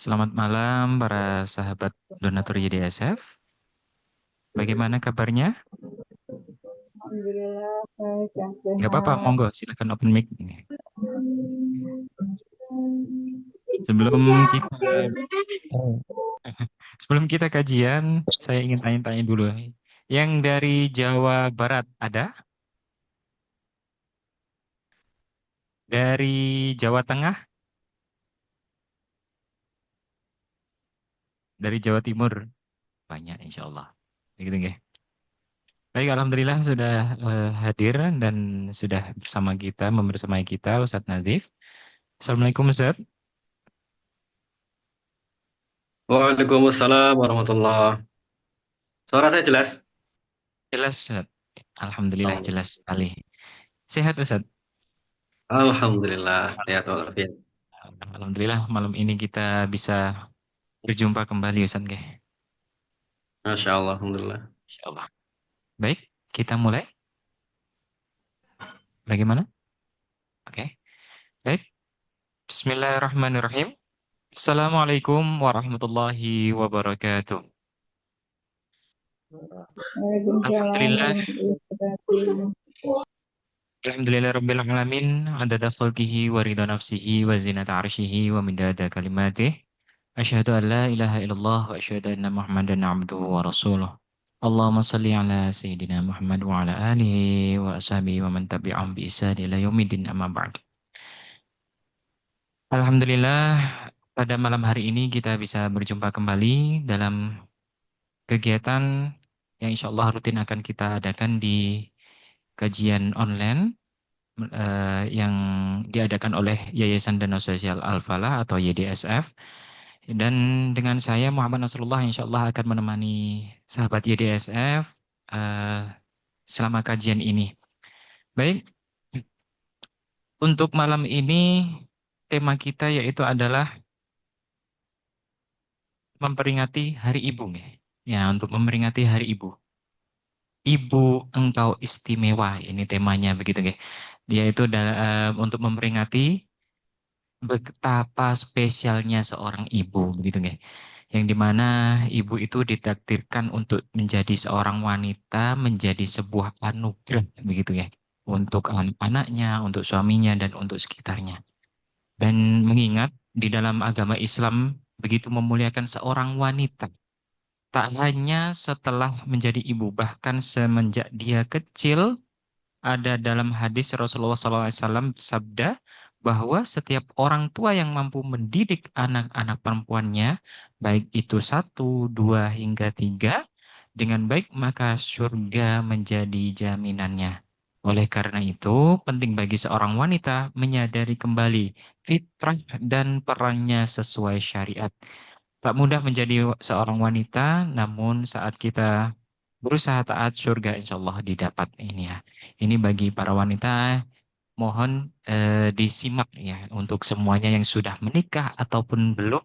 Selamat malam para sahabat donatur YDSF. Bagaimana kabarnya? Alhamdulillah baik dan Nggak apa-apa, sehat. monggo silakan open mic ini. Sebelum kita Oh. sebelum kita kajian, saya ingin tanya-tanya dulu. Yang dari Jawa Barat ada? Dari Jawa Tengah? Dari Jawa Timur? Banyak insya Allah. Begitu nggih. Baik, Alhamdulillah sudah hadir dan sudah bersama kita, membersamai kita Ustadz Nadif. Assalamualaikum Ustadz. Waalaikumsalam warahmatullah. Suara saya jelas? Jelas, Ustadz. Alhamdulillah Alhamdulillah. jelas sekali. Sehat, Ustadz? Alhamdulillah. Sehat walafiat. Alhamdulillah malam ini kita bisa berjumpa kembali, Ustadz. Nggih. Masya Allah. Alhamdulillah. Insya Allah. Baik, kita mulai. Bagaimana? Oke. Baik. Bismillahirrahmanirrahim. Assalamualaikum warahmatullahi wabarakatuh. Waalaikumsalam Alhamdulillah. warahmatullahi wabarakatuh. Alhamdulillah Rabbil Alamin. Adada khalqihi wa ridha nafsihi wa zinata arshihi wa midada kalimatih. Asyhadu an la ilaha illallah wa asyhadu anna Muhammadan abduhu wa rasuluh. Allahumma salli ala Sayyidina Muhammad wa ala alihi wa ashabihi wa man tabi'ahum bi ihsan ila yaumidin amma ba'd. Alhamdulillah pada malam hari ini kita bisa berjumpa kembali dalam kegiatan yang insya Allah rutin akan kita adakan di kajian online yang diadakan oleh Yayasan Dana Sosial Al-Falah atau YDSF. Dan dengan saya Muhammad Nasrullah insya Allah akan menemani sahabat YDSF eh, selama kajian ini. Baik, untuk malam ini tema kita yaitu adalah memperingati Hari Ibu. Nggih. Ya, untuk memperingati Hari Ibu. Ibu engkau istimewa, ini temanya begitu nggih. Dia itu untuk memperingati betapa spesialnya seorang ibu begitu nggih. Yang dimana ibu itu ditakdirkan untuk menjadi seorang wanita, menjadi sebuah anugerah begitu ya, untuk anak-anaknya, untuk suaminya dan untuk sekitarnya. Dan mengingat di dalam agama Islam begitu memuliakan seorang wanita, tak hanya setelah menjadi ibu, bahkan semenjak dia kecil ada dalam hadis Rasulullah SAW sabda bahwa setiap orang tua yang mampu mendidik anak-anak perempuannya, baik itu satu, dua, hingga tiga, dengan baik maka surga menjadi jaminannya. Oleh karena itu, penting bagi seorang wanita menyadari kembali fitrah dan perannya sesuai syariat. Tak mudah menjadi seorang wanita, namun saat kita berusaha taat, surga insya Allah didapat ini ya. Ini bagi para wanita, mohon disimak ya untuk semuanya yang sudah menikah ataupun belum.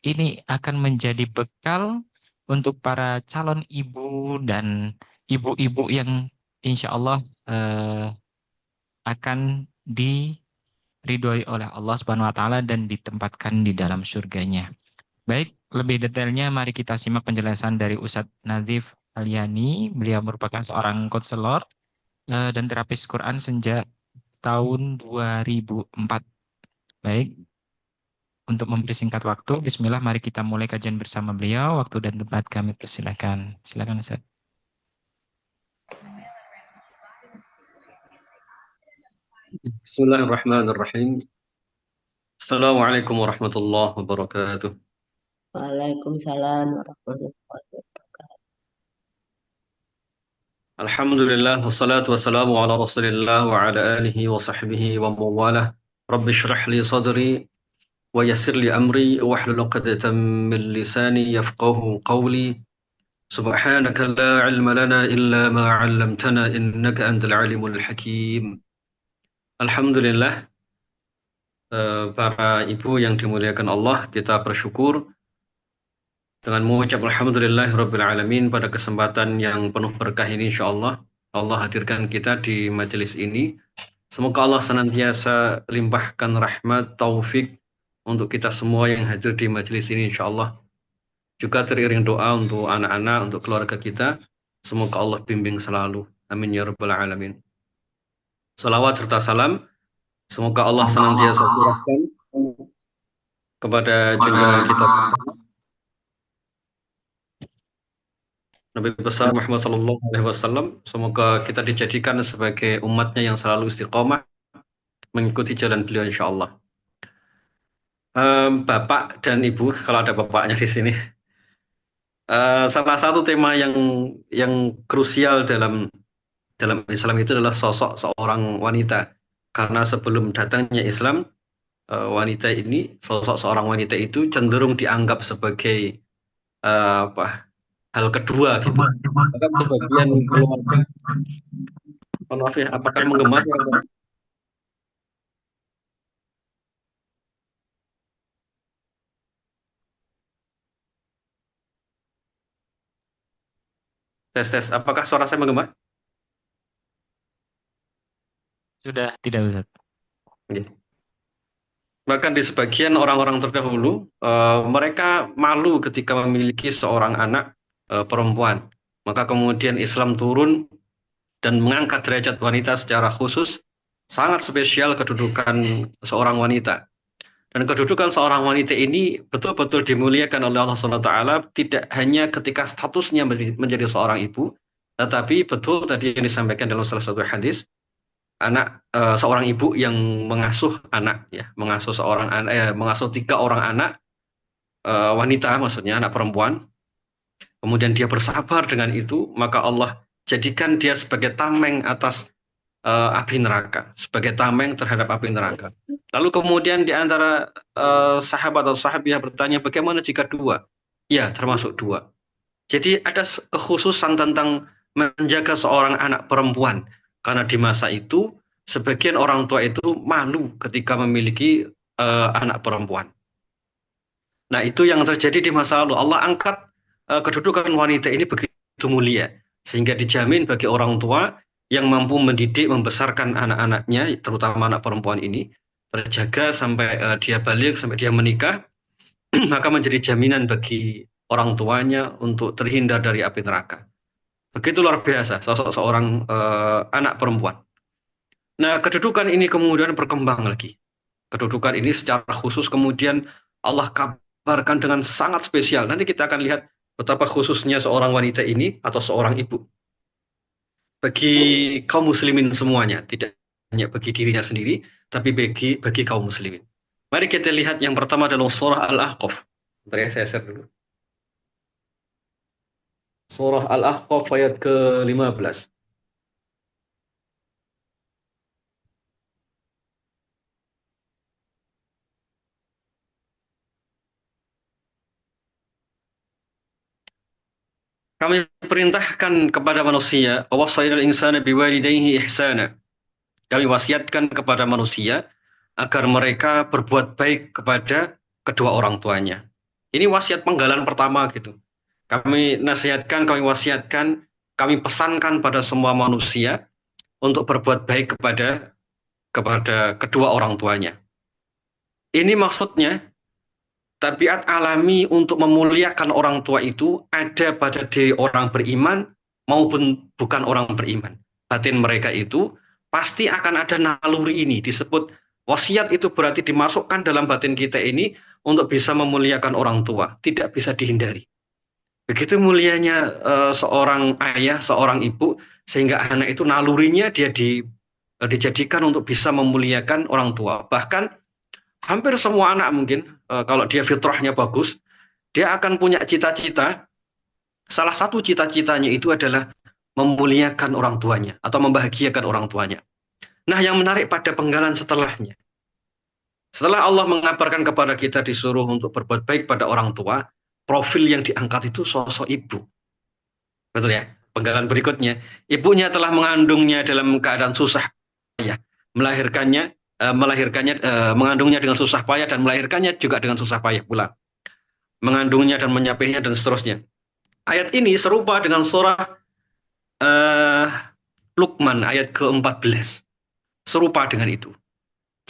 Ini akan menjadi bekal untuk para calon ibu dan ibu-ibu yang insya Allah akan diridhoi oleh Allah Subhanahu Wa Taala dan ditempatkan di dalam surganya. Baik, lebih detailnya mari kita simak penjelasan dari Ustadz Nadif Alyani. Beliau merupakan seorang konselor dan terapis Quran sejak tahun 2004. Baik, untuk mempersingkat waktu, Bismillah, mari kita mulai kajian bersama beliau. Waktu dan tempat kami persilakan. Silakan Ustaz. Bismillahirrahmanirrahim. Assalamualaikum warahmatullahi wabarakatuh. Waalaikumsalam warahmatullahi wabarakatuh. Alhamdulillah. Wassalatu wassalamu ala rasulillah wa ala alihi wa sahbihi wa mawalah. Rabbi syrah li sadri wa yassir li amri wahlul 'uqdatam min lisani yafqahu qawli. Subhanaka la ilma lana illa ma 'allamtana innaka antal alimul hakim. Alhamdulillah, para ibu yang dimuliakan Allah, kita bersyukur dengan mengucap Alhamdulillahirabbil alamin pada kesempatan yang penuh berkah ini insyaallah Allah hadirkan kita di majelis ini. Semoga Allah senantiasa limpahkan rahmat, taufik, untuk kita semua yang hadir di majelis ini insyaallah. Juga teriring doa untuk anak-anak, untuk keluarga kita. Semoga Allah bimbing selalu. Amin ya rabbal alamin. Salawat serta salam. Semoga Allah senantiasa curahkan kepada junjungan kita Nabi besar Muhammad sallallahu alaihi wasallam. Semoga kita dijadikan sebagai umatnya yang selalu istiqomah mengikuti jalan beliau insyaallah. Bapak dan Ibu, kalau ada bapaknya di sini. Salah satu tema yang krusial dalam Islam itu adalah sosok seorang wanita. Karena sebelum datangnya Islam, wanita ini, sosok seorang wanita itu cenderung dianggap sebagai hal kedua gitu. Bahkan sebagian keluarga, maaf ya, apakah menggema suara? Tes, apakah suara saya menggema? Sudah tidak, Ustaz. Gitu. Bahkan di sebagian orang-orang terdahulu, mereka malu ketika memiliki seorang anak perempuan. Maka kemudian Islam turun dan mengangkat derajat wanita secara khusus, sangat spesial kedudukan seorang wanita. Dan kedudukan seorang wanita ini betul-betul dimuliakan oleh Allah SWT, tidak hanya ketika statusnya menjadi seorang ibu, tetapi betul tadi yang disampaikan dalam salah satu hadis, seorang ibu yang mengasuh anak, ya, mengasuh mengasuh 3 orang anak wanita, maksudnya anak perempuan, kemudian dia bersabar dengan itu, maka Allah jadikan dia sebagai tameng atas api neraka, sebagai tameng terhadap api neraka. Lalu kemudian di antara sahabat atau sahabiah bertanya, bagaimana jika 2? Ya, termasuk 2. Jadi ada kekhususan tentang menjaga seorang anak perempuan. Karena di masa itu, sebagian orang tua itu malu ketika memiliki anak perempuan. Nah, itu yang terjadi di masa lalu. Allah angkat kedudukan wanita ini begitu mulia. Sehingga dijamin bagi orang tua yang mampu mendidik, membesarkan anak-anaknya, terutama anak perempuan ini, terjaga sampai dia balik, sampai dia menikah, maka menjadi jaminan bagi orang tuanya untuk terhindar dari api neraka. Begitu luar biasa sosok seorang anak perempuan. Nah, kedudukan ini kemudian berkembang lagi. Kedudukan ini secara khusus kemudian Allah kabarkan dengan sangat spesial. Nanti kita akan lihat betapa khususnya seorang wanita ini atau seorang ibu bagi kaum muslimin semuanya, tidak hanya bagi dirinya sendiri, tapi bagi kaum muslimin. Mari kita lihat yang pertama dalam surah Al-Ahqaf. Bentar ya, saya share dulu. Surah Al-Ahqaf ayat ke-15. Kami perintahkan kepada manusia, wasailal insana biwalidayhi ihsana. Kami wasiatkan kepada manusia agar mereka berbuat baik kepada kedua orang tuanya. Ini wasiat penggalan pertama gitu. Kami nasihatkan, kami wasiatkan, kami pesankan pada semua manusia untuk berbuat baik kepada kedua orang tuanya. Ini maksudnya tabiat alami untuk memuliakan orang tua itu ada pada diri orang beriman maupun bukan orang beriman. Batin mereka itu pasti akan ada naluri ini. Disebut wasiat itu berarti dimasukkan dalam batin kita ini untuk bisa memuliakan orang tua. Tidak bisa dihindari. Begitu mulianya seorang ayah, seorang ibu, sehingga anak itu nalurinya dia dijadikan untuk bisa memuliakan orang tua. Bahkan hampir semua anak mungkin, kalau dia fitrahnya bagus, dia akan punya cita-cita. Salah satu cita-citanya itu adalah memuliakan orang tuanya atau membahagiakan orang tuanya. Nah, yang menarik pada penggalan setelahnya. Setelah Allah mengabarkan kepada kita disuruh untuk berbuat baik pada orang tua, profil yang diangkat itu sosok ibu. Betul ya? Penggalan berikutnya, ibunya telah mengandungnya dalam keadaan susah payah, mengandungnya dengan susah payah dan melahirkannya juga dengan susah payah pula. Mengandungnya dan menyapihnya dan seterusnya. Ayat ini serupa dengan surah Luqman ayat ke-14. Serupa dengan itu.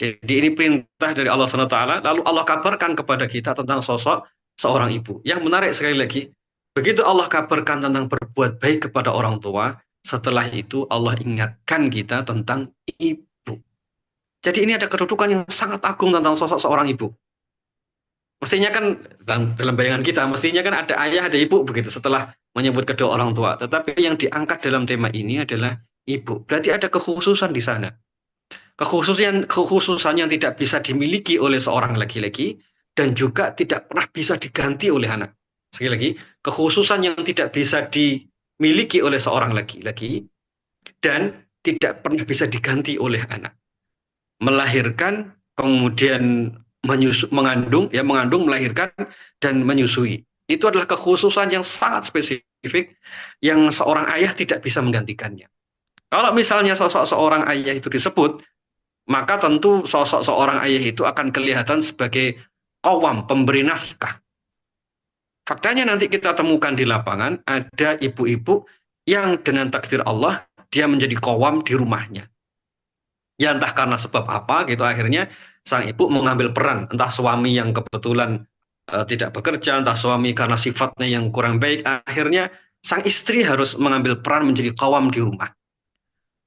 Jadi ini perintah dari Allah SWT, lalu Allah kabarkan kepada kita tentang sosok seorang ibu. Yang menarik sekali lagi, begitu Allah kabarkan tentang berbuat baik kepada orang tua, setelah itu Allah ingatkan kita tentang ibu. Jadi ini ada kedudukan yang sangat agung tentang sosok seorang ibu. Mestinya kan dalam bayangan kita, mestinya kan ada ayah, ada ibu begitu setelah menyebut kedua orang tua. Tetapi yang diangkat dalam tema ini adalah ibu. Berarti ada kekhususan di sana. Kekhususan yang tidak bisa dimiliki oleh seorang laki-laki dan juga tidak pernah bisa diganti oleh anak. Sekali lagi, kekhususan yang tidak bisa dimiliki oleh seorang laki-laki dan tidak pernah bisa diganti oleh anak. Melahirkan, kemudian mengandung, melahirkan dan menyusui. Itu adalah kekhususan yang sangat spesifik yang seorang ayah tidak bisa menggantikannya. Kalau misalnya sosok seorang ayah itu disebut, maka tentu sosok seorang ayah itu akan kelihatan sebagai qawwam, pemberi nafkah. Faktanya nanti kita temukan di lapangan ada ibu-ibu yang dengan takdir Allah dia menjadi qawwam di rumahnya. Ya entah karena sebab apa gitu, akhirnya sang ibu mengambil peran, entah suami yang kebetulan tidak bekerja, entah suami karena sifatnya yang kurang baik, akhirnya sang istri harus mengambil peran menjadi qawwam di rumah.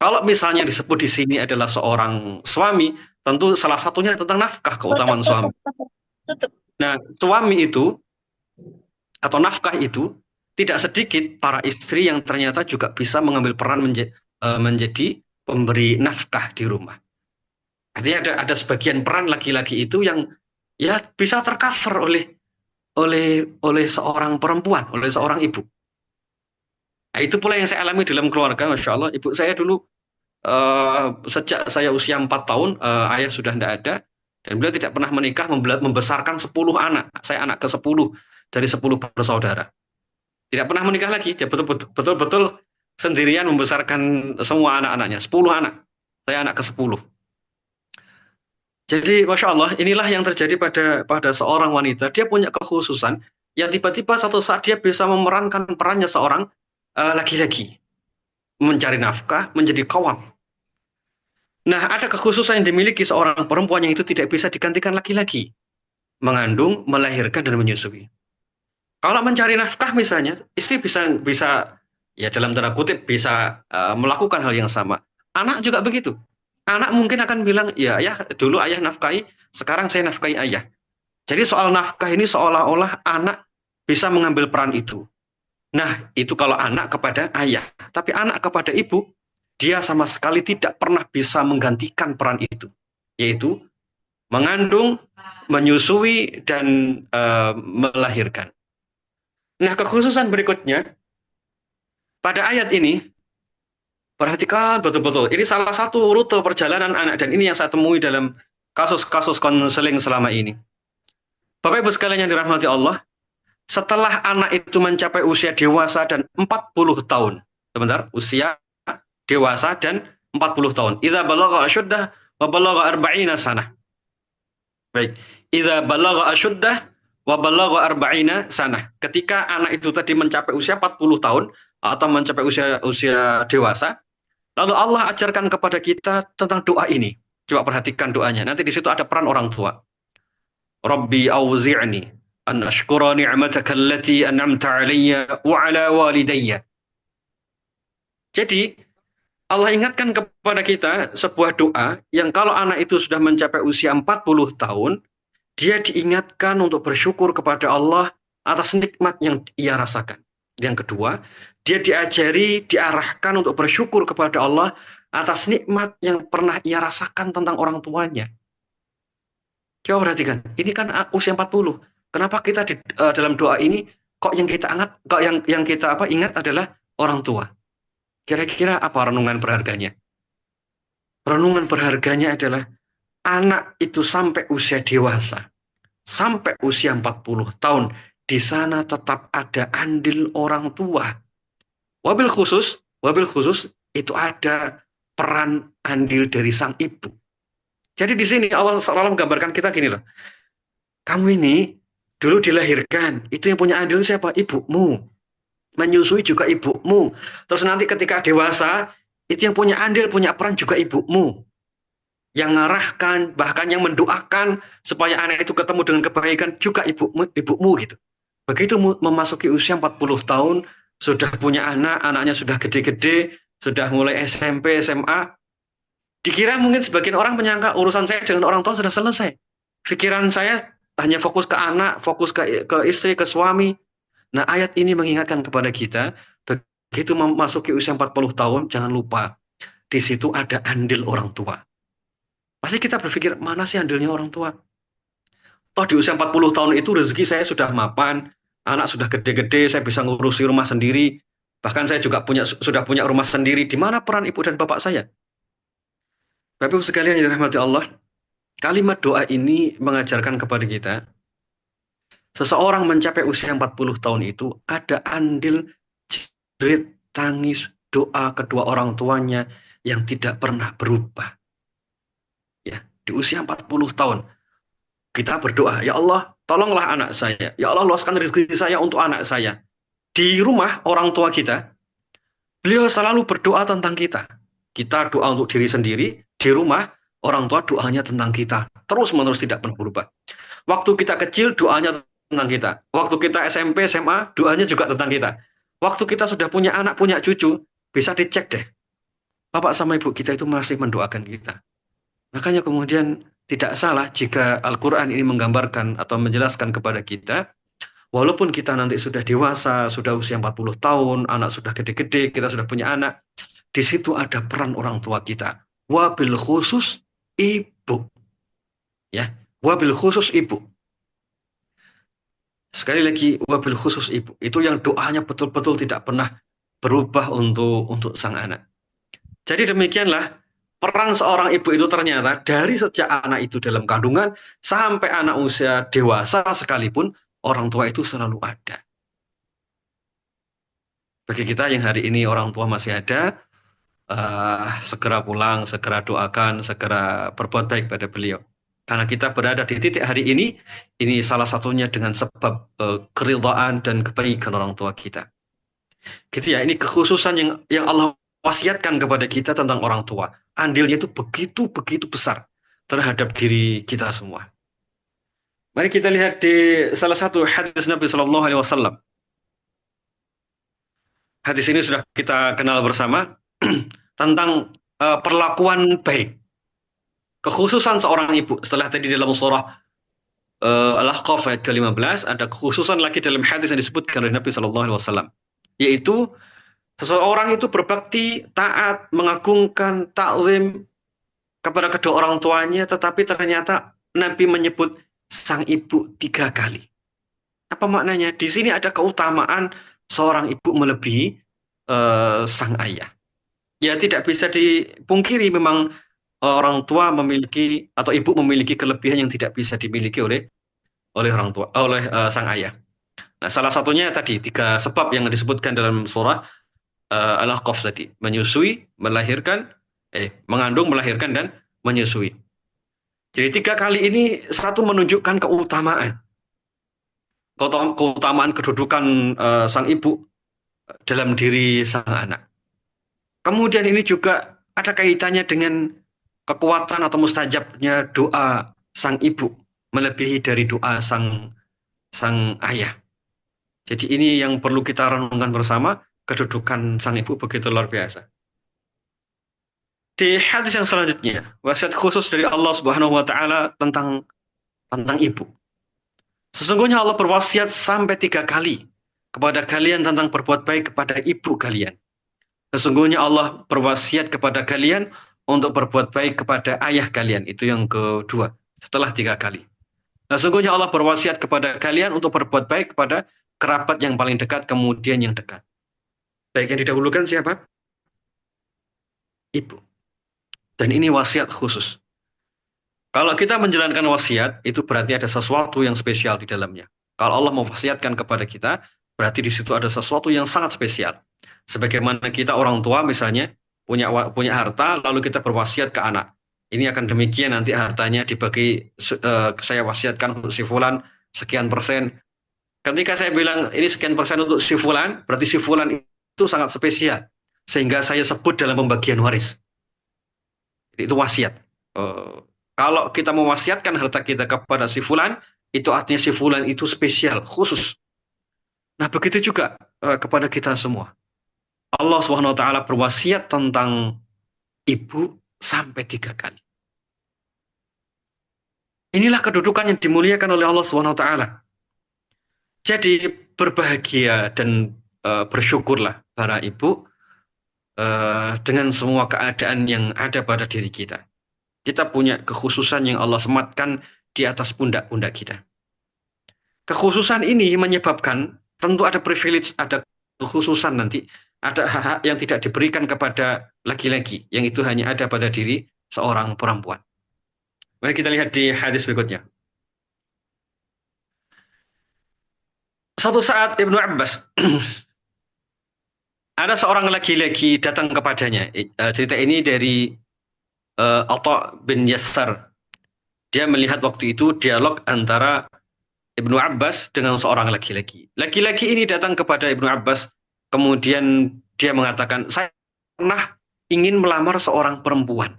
Kalau misalnya disebut di sini adalah seorang suami, tentu salah satunya tentang nafkah, keutamaan suami. Nah, suami itu atau nafkah itu tidak sedikit para istri yang ternyata juga bisa mengambil peran menjadi pemberi nafkah di rumah. Artinya ada sebagian peran laki-laki itu yang ya bisa tercover oleh seorang perempuan, oleh seorang ibu. Nah, itu pula yang saya alami dalam keluarga, Masya Allah. Ibu saya dulu sejak saya usia 4 tahun, ayah sudah tidak ada, dan beliau tidak pernah menikah, membesarkan 10 anak. Saya anak ke-10 dari 10 bersaudara. Tidak pernah menikah lagi, dia betul-betul sendirian membesarkan semua anak-anaknya, 10 anak. Saya anak ke-10. Jadi, Masya Allah, inilah yang terjadi pada seorang wanita. Dia punya kekhususan, yang tiba-tiba satu saat dia bisa memerankan perannya seorang laki-laki. Mencari nafkah, menjadi qawwam. Nah, ada kekhususan yang dimiliki seorang perempuan yang itu tidak bisa digantikan laki-laki. Mengandung, melahirkan, dan menyusui. Kalau mencari nafkah misalnya, istri bisa ya dalam tanda kutip, bisa melakukan hal yang sama. Anak juga begitu. Anak mungkin akan bilang, ya dulu ayah nafkahi, sekarang saya nafkahi ayah. Jadi soal nafkah ini seolah-olah anak bisa mengambil peran itu. Nah, itu kalau anak kepada ayah. Tapi anak kepada ibu, dia sama sekali tidak pernah bisa menggantikan peran itu, yaitu mengandung, menyusui, dan melahirkan. Nah, kekhususan berikutnya, pada ayat ini, perhatikan betul-betul, ini salah satu rute perjalanan anak, dan ini yang saya temui dalam kasus-kasus konseling selama ini. Bapak Ibu sekalian yang dirahmati Allah, setelah anak itu mencapai usia dewasa dan 40 tahun, usia dewasa dan 40 tahun. Idza balagha asyuddah wa balagha 40 sanah. Baik, idza balagha asyuddah wa balagha 40 sanah. Ketika anak itu tadi mencapai usia 40 tahun atau mencapai usia dewasa, lalu Allah ajarkan kepada kita tentang doa ini. Coba perhatikan doanya. Nanti di situ ada peran orang tua. Rabbi auzi'ni an ashkura ni'mataka allati an'amta 'alayya wa 'ala walidayya. Jadi Allah ingatkan kepada kita sebuah doa yang kalau anak itu sudah mencapai usia 40 tahun, dia diingatkan untuk bersyukur kepada Allah atas nikmat yang ia rasakan. Yang kedua, dia diarahkan untuk bersyukur kepada Allah atas nikmat yang pernah ia rasakan tentang orang tuanya. Coba perhatikan, ini kan usia 40. Kenapa kita dalam doa ini kok yang kita ingat adalah orang tua? Kira-kira apa renungan berharganya? Renungan berharganya adalah anak itu sampai usia dewasa, sampai usia 40 tahun, di sana tetap ada andil orang tua. Wabil khusus itu ada peran andil dari sang ibu. Jadi di sini Allah selalu menggambarkan kita gini loh. Kamu ini dulu dilahirkan, itu yang punya andil siapa? Ibumu. Menyusui juga ibumu. Terus nanti ketika dewasa, itu yang punya andil, punya peran juga ibumu. yang mengarahkan, bahkan yang mendoakan supaya anak itu ketemu dengan kebaikan juga ibumu gitu. Begitu memasuki usia 40 tahun, sudah punya anak, anaknya sudah gede-gede, sudah mulai SMP, SMA, dikira mungkin sebagian orang menyangka urusan saya dengan orang tua sudah selesai. Pikiran saya hanya fokus ke anak, fokus ke istri, ke suami. Nah, ayat ini mengingatkan kepada kita, begitu memasuki usia 40 tahun, jangan lupa, di situ ada andil orang tua. Pasti kita berpikir, mana sih andilnya orang tua? Toh di usia 40 tahun itu rezeki saya sudah mapan, anak sudah gede-gede, saya bisa ngurusi rumah sendiri, bahkan saya juga sudah punya rumah sendiri. Di mana peran ibu dan bapak saya? Bapak Ibu sekalian yang dirahmati Allah, kalimat doa ini mengajarkan kepada kita, seseorang mencapai usia 40 tahun itu ada andil jerit, tangis, doa kedua orang tuanya yang tidak pernah berubah. Ya, di usia 40 tahun kita berdoa, ya Allah, tolonglah anak saya. Ya Allah, luaskan rezeki saya untuk anak saya. Di rumah orang tua kita, beliau selalu berdoa tentang kita. Kita doa untuk diri sendiri, di rumah orang tua doanya tentang kita. Terus-menerus tidak pernah berubah. Waktu kita kecil, doanya tentang kita. Waktu kita SMP, SMA, doanya juga tentang kita. Waktu kita sudah punya anak, punya cucu, bisa dicek deh. Bapak sama ibu kita itu masih mendoakan kita. Makanya kemudian tidak salah jika Al-Quran ini menggambarkan atau menjelaskan kepada kita, walaupun kita nanti sudah dewasa, sudah usia 40 tahun, anak sudah gede-gede, kita sudah punya anak, di situ ada peran orang tua kita. Wabil khusus ibu. Ya, wabil khusus ibu. Sekali lagi, wabil khusus ibu. Itu yang doanya betul-betul tidak pernah berubah untuk sang anak. Jadi demikianlah, peran seorang ibu itu ternyata dari sejak anak itu dalam kandungan sampai anak usia dewasa sekalipun, orang tua itu selalu ada. Bagi kita yang hari ini orang tua masih ada, segera pulang, segera doakan, segera berbuat baik pada beliau. Karena kita berada di titik hari ini salah satunya dengan sebab keridhaan dan kebaikan orang tua kita. Gitu ya, ini kekhususan yang Allah wasiatkan kepada kita tentang orang tua. Andilnya itu begitu besar terhadap diri kita semua. Mari kita lihat di salah satu hadis Nabi Shallallahu Alaihi Wasallam. Hadis ini sudah kita kenal bersama tentang perlakuan baik, kekhususan seorang ibu. Setelah tadi dalam surah Al-Ahqaf ayat ke-15, ada kekhususan lagi dalam hadis yang disebutkan oleh Nabi Shallallahu Alaihi Wasallam, yaitu seseorang itu berbakti, taat, mengagungkan, takzim kepada kedua orang tuanya, tetapi ternyata Nabi menyebut sang ibu 3 kali. Apa maknanya? Di sini ada keutamaan seorang ibu melebihi sang ayah. Ya, tidak bisa dipungkiri memang orang tua memiliki atau ibu memiliki kelebihan yang tidak bisa dimiliki oleh orang tua, oleh sang ayah. Nah, salah satunya tadi 3 sebab yang disebutkan dalam surah Al-Ahqaf tadi, menyusui, melahirkan, mengandung, melahirkan, dan menyusui. Jadi 3 kali ini satu menunjukkan keutamaan kedudukan sang ibu dalam diri sang anak. Kemudian ini juga ada kaitannya dengan kekuatan atau mustajabnya doa sang ibu melebihi dari doa sang ayah. Jadi ini yang perlu kita renungkan bersama. Kedudukan sang ibu begitu luar biasa. Di hadis yang selanjutnya, wasiat khusus dari Allah Subhanahu wa taala tentang ibu. Sesungguhnya Allah berwasiat sampai 3 kali kepada kalian tentang berbuat baik kepada ibu kalian. Sesungguhnya Allah berwasiat kepada kalian untuk berbuat baik kepada ayah kalian. Itu yang kedua, setelah 3 kali. Sesungguhnya Allah berwasiat kepada kalian untuk berbuat baik kepada kerabat yang paling dekat, kemudian yang dekat. Baik, yang didahulukan siapa? Ibu. Dan ini wasiat khusus. Kalau kita menjalankan wasiat, itu berarti ada sesuatu yang spesial di dalamnya. Kalau Allah mewasiatkan kepada kita, berarti di situ ada sesuatu yang sangat spesial. Sebagaimana kita orang tua misalnya punya harta, lalu kita berwasiat ke anak. Ini akan demikian, nanti hartanya dibagi, saya wasiatkan untuk si fulan sekian persen. Ketika saya bilang ini sekian persen untuk si fulan, berarti si fulan itu sangat spesial, sehingga saya sebut dalam pembagian waris. Itu wasiat. Eh, Kalau kita mewasiatkan harta kita kepada si fulan, itu artinya si fulan itu spesial, khusus. Nah, begitu juga kepada kita semua. Allah Subhanahu wa taala berwasiat tentang ibu sampai 3 kali. Inilah kedudukan yang dimuliakan oleh Allah Subhanahu wa taala. Jadi berbahagia dan bersyukurlah para ibu dengan semua keadaan yang ada pada diri kita. Kita punya kekhususan yang Allah sematkan di atas pundak-pundak kita. Kekhususan ini menyebabkan tentu ada privilege, ada kekhususan nanti, ada hak-hak yang tidak diberikan kepada laki-laki, yang itu hanya ada pada diri seorang perempuan. Mari kita lihat di hadis berikutnya. Suatu saat Ibnu Abbas ada seorang laki-laki datang kepadanya. Cerita ini dari Atha bin Yassar. Dia melihat waktu itu dialog antara Ibnu Abbas dengan seorang laki-laki. Laki-laki ini datang kepada Ibnu Abbas, kemudian dia mengatakan, saya pernah ingin melamar seorang perempuan.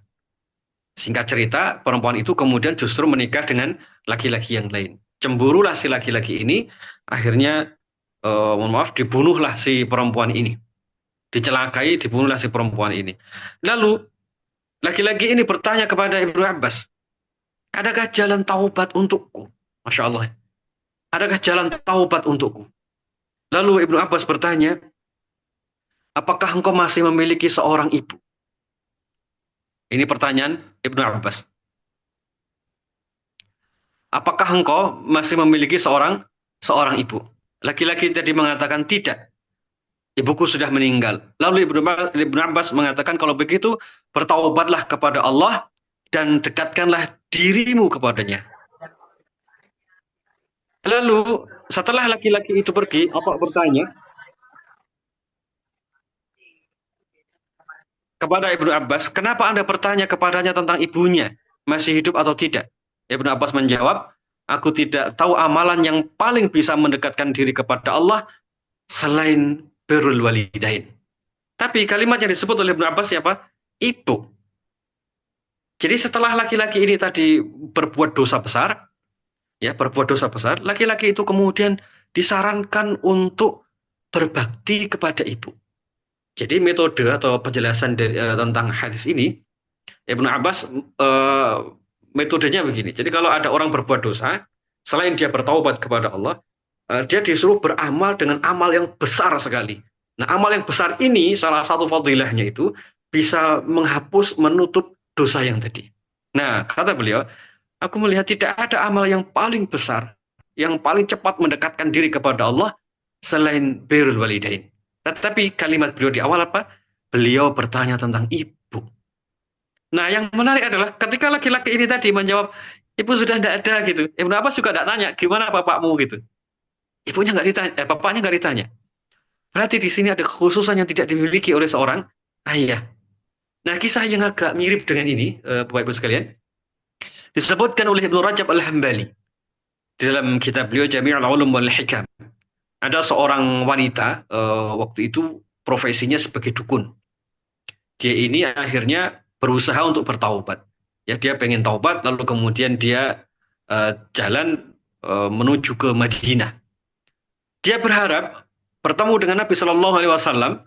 Singkat cerita, perempuan itu kemudian justru menikah dengan laki-laki yang lain. Cemburulah si laki-laki ini, akhirnya mohon maaf, dibunuhlah si perempuan ini. Dicelakai, dibunuhlah si perempuan ini. Lalu, laki-laki ini bertanya kepada Ibnu Abbas, adakah jalan taubat untukku? Masya Allah. Adakah jalan taubat untukku? Lalu Ibnu Abbas bertanya, apakah engkau masih memiliki seorang ibu? Ini pertanyaan Ibnu Abbas. Apakah engkau masih memiliki seorang ibu? Laki-laki tadi mengatakan tidak. Ibuku sudah meninggal. Lalu Ibnu Abbas mengatakan, kalau begitu bertaubatlah kepada Allah dan dekatkanlah dirimu kepadanya. Lalu setelah laki-laki itu pergi, Atha bertanya kepada Ibnu Abbas, kenapa Anda bertanya kepadanya tentang ibunya, masih hidup atau tidak? Ibnu Abbas menjawab, aku tidak tahu amalan yang paling bisa mendekatkan diri kepada Allah selain birrul walidain. Tapi kalimat yang disebut oleh Ibnu Abbas siapa? Ibu. Jadi setelah laki-laki ini tadi berbuat dosa besar, laki-laki itu kemudian disarankan untuk berbakti kepada ibu. Jadi metode atau penjelasan tentang hadis ini, Ibnu Abbas metodenya begini. Jadi kalau ada orang berbuat dosa, selain dia bertaubat kepada Allah, dia disuruh beramal dengan amal yang besar sekali. Nah, amal yang besar ini salah satu fadilahnya itu bisa menghapus, menutup dosa yang tadi. Nah, kata beliau, aku melihat tidak ada amal yang paling besar, yang paling cepat mendekatkan diri kepada Allah selain birrul walidain. Tetapi kalimat beliau di awal apa? Beliau bertanya tentang ibu. Nah, yang menarik adalah ketika laki-laki ini tadi menjawab, ibu sudah tidak ada gitu. Ibnu Abbas juga tidak tanya, gimana bapakmu gitu. Ibunya nggak ditanya, bapaknya nggak ditanya. Berarti di sini ada kekhususan yang tidak dimiliki oleh seorang ayah. Nah, kisah yang agak mirip dengan ini, Bapak Ibu sekalian, disebutkan oleh Ibnu Rajab Al-Hambali di dalam kitab beliau Jami'ul Ulum wal Hikam. Ada seorang wanita waktu itu profesinya sebagai dukun. Dia ini akhirnya berusaha untuk bertaubat. Ya, dia pengen taubat, lalu kemudian dia jalan menuju ke Madinah. Dia berharap bertemu dengan Nabi Shallallahu Alaihi Wasallam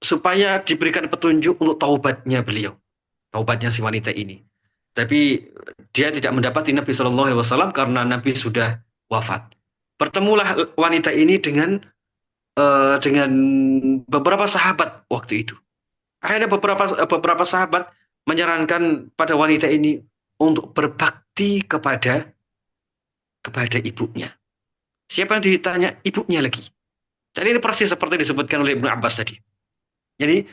supaya diberikan petunjuk untuk taubatnya beliau, taubatnya si wanita ini. Tapi dia tidak mendapati Nabi Shallallahu Alaihi Wasallam karena Nabi sudah wafat. Bertemulah wanita ini dengan beberapa sahabat waktu itu. Akhirnya beberapa sahabat menyarankan pada wanita ini untuk berbakti kepada ibunya. Siapa yang ditanya? Ibunya lagi. Jadi ini persis seperti disebutkan oleh Ibnu Abbas tadi. Jadi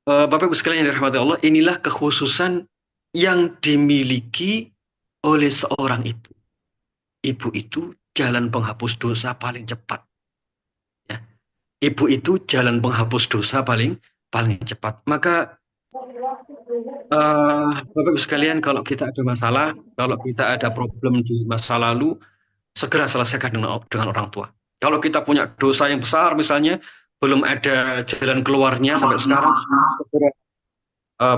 Bapak Ibu sekalian yang dirahmati Allah, inilah kekhususan yang dimiliki oleh seorang ibu. Ibu itu jalan penghapus dosa paling cepat. Ya. Ibu itu jalan penghapus dosa paling cepat. Maka Bapak Ibu sekalian, kalau kita ada masalah, kalau kita ada problem di masa lalu, segera selesaikan dengan orang tua. Kalau kita punya dosa yang besar misalnya, belum ada jalan keluarnya sampai sekarang, segera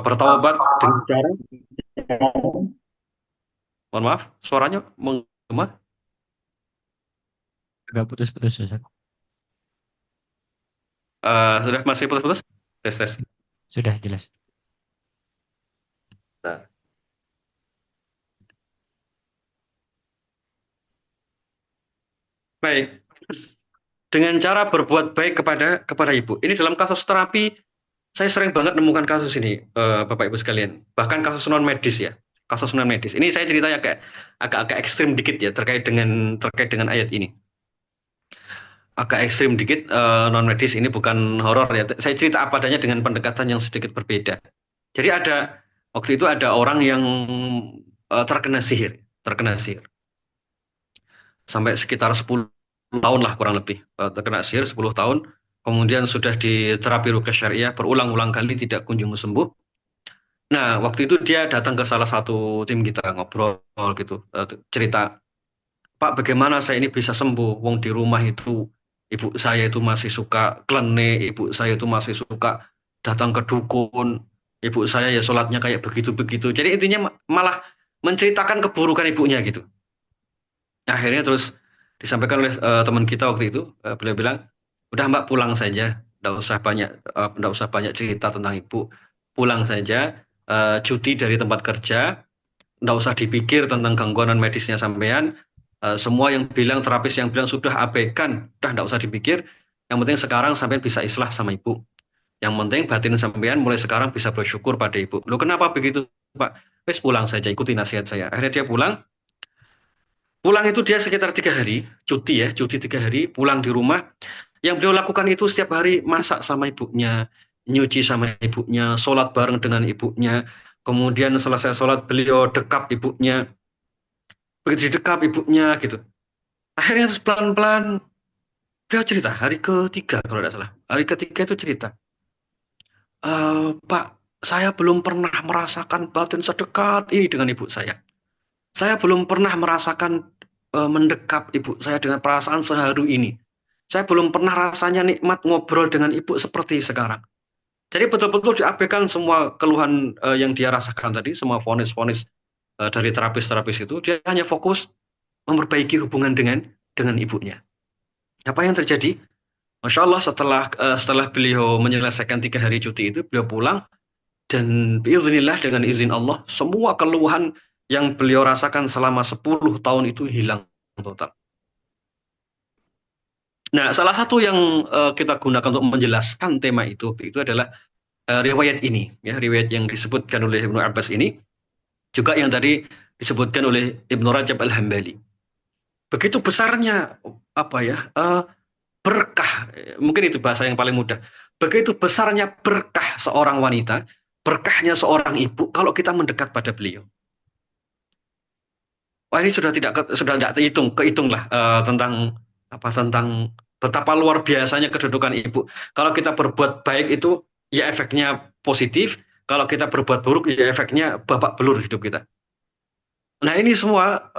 bertaubat dengan cara, mohon maaf, suaranya menggema. Agak putus-putus, Ustaz. Sudah masih putus-putus? Tes tes. Sudah jelas. Nah, baik. Dengan cara berbuat baik kepada ibu. Ini dalam kasus terapi saya sering banget nemukan kasus ini, Bapak Ibu sekalian. Bahkan kasus non medis ya, kasus non medis. Ini saya ceritanya agak ekstrim dikit ya terkait dengan ayat ini. Agak ekstrim dikit, non medis ini bukan horor ya. Saya cerita apa adanya dengan pendekatan yang sedikit berbeda. Jadi waktu itu ada orang yang terkena sihir, sampai sekitar 10 tahun lah kurang lebih, terkena sihir 10 tahun. Kemudian sudah di terapi ruqyah syariah berulang-ulang kali tidak kunjung sembuh. Nah, waktu itu dia datang ke salah satu tim kita ngobrol gitu, cerita, Pak, bagaimana saya ini bisa sembuh? Wong di rumah itu ibu saya itu masih suka klenik, ibu saya itu masih suka datang ke dukun, ibu saya ya sholatnya kayak begitu-begitu. Jadi intinya malah menceritakan keburukan ibunya gitu. Akhirnya terus disampaikan oleh teman kita waktu itu, beliau bilang, udah Mbak pulang saja, nggak usah banyak cerita tentang ibu, pulang saja, cuti dari tempat kerja, nggak usah dipikir tentang gangguan medisnya sampean, semua yang bilang terapis yang bilang sudah abaikan, udah nggak usah dipikir, yang penting sekarang sampean bisa islah sama ibu, yang penting batin sampean mulai sekarang bisa bersyukur pada ibu. Loh kenapa begitu Pak? Wes pulang saja, ikuti nasihat saya. Akhirnya dia pulang. Pulang itu dia sekitar 3 hari, cuti 3 hari, pulang di rumah. Yang beliau lakukan itu setiap hari masak sama ibunya, nyuci sama ibunya, sholat bareng dengan ibunya. Kemudian selesai sholat beliau dekap ibunya, begitu didekap ibunya gitu. Akhirnya terus pelan-pelan beliau cerita hari ketiga kalau tidak salah. Hari ketiga itu cerita, Pak, saya belum pernah merasakan batin sedekat ini dengan ibu saya. Saya belum pernah merasakan mendekap ibu saya dengan perasaan seharu ini. Saya belum pernah rasanya nikmat ngobrol dengan ibu seperti sekarang. Jadi betul-betul diabaikan semua keluhan yang dia rasakan tadi, semua vonis-vonis dari terapis-terapis itu. Dia hanya fokus memperbaiki hubungan dengan ibunya. Apa yang terjadi? Masya Allah setelah beliau menyelesaikan 3 hari cuti itu, beliau pulang dan biiznillah dengan izin Allah, semua keluhan yang beliau rasakan selama 10 tahun itu hilang total. Nah, salah satu yang kita gunakan untuk menjelaskan tema itu adalah riwayat ini, ya, riwayat yang disebutkan oleh Ibnu Abbas ini, juga yang tadi disebutkan oleh Ibnu Rajab Al-Hambali. Begitu besarnya berkah, mungkin itu bahasa yang paling mudah. Begitu besarnya berkah seorang wanita, berkahnya seorang ibu kalau kita mendekat pada beliau. Wah, ini sudah tidak kehitung lah tentang betapa luar biasanya kedudukan ibu. Kalau kita berbuat baik itu ya efeknya positif, kalau kita berbuat buruk ya efeknya babak belur hidup kita. Nah, ini semua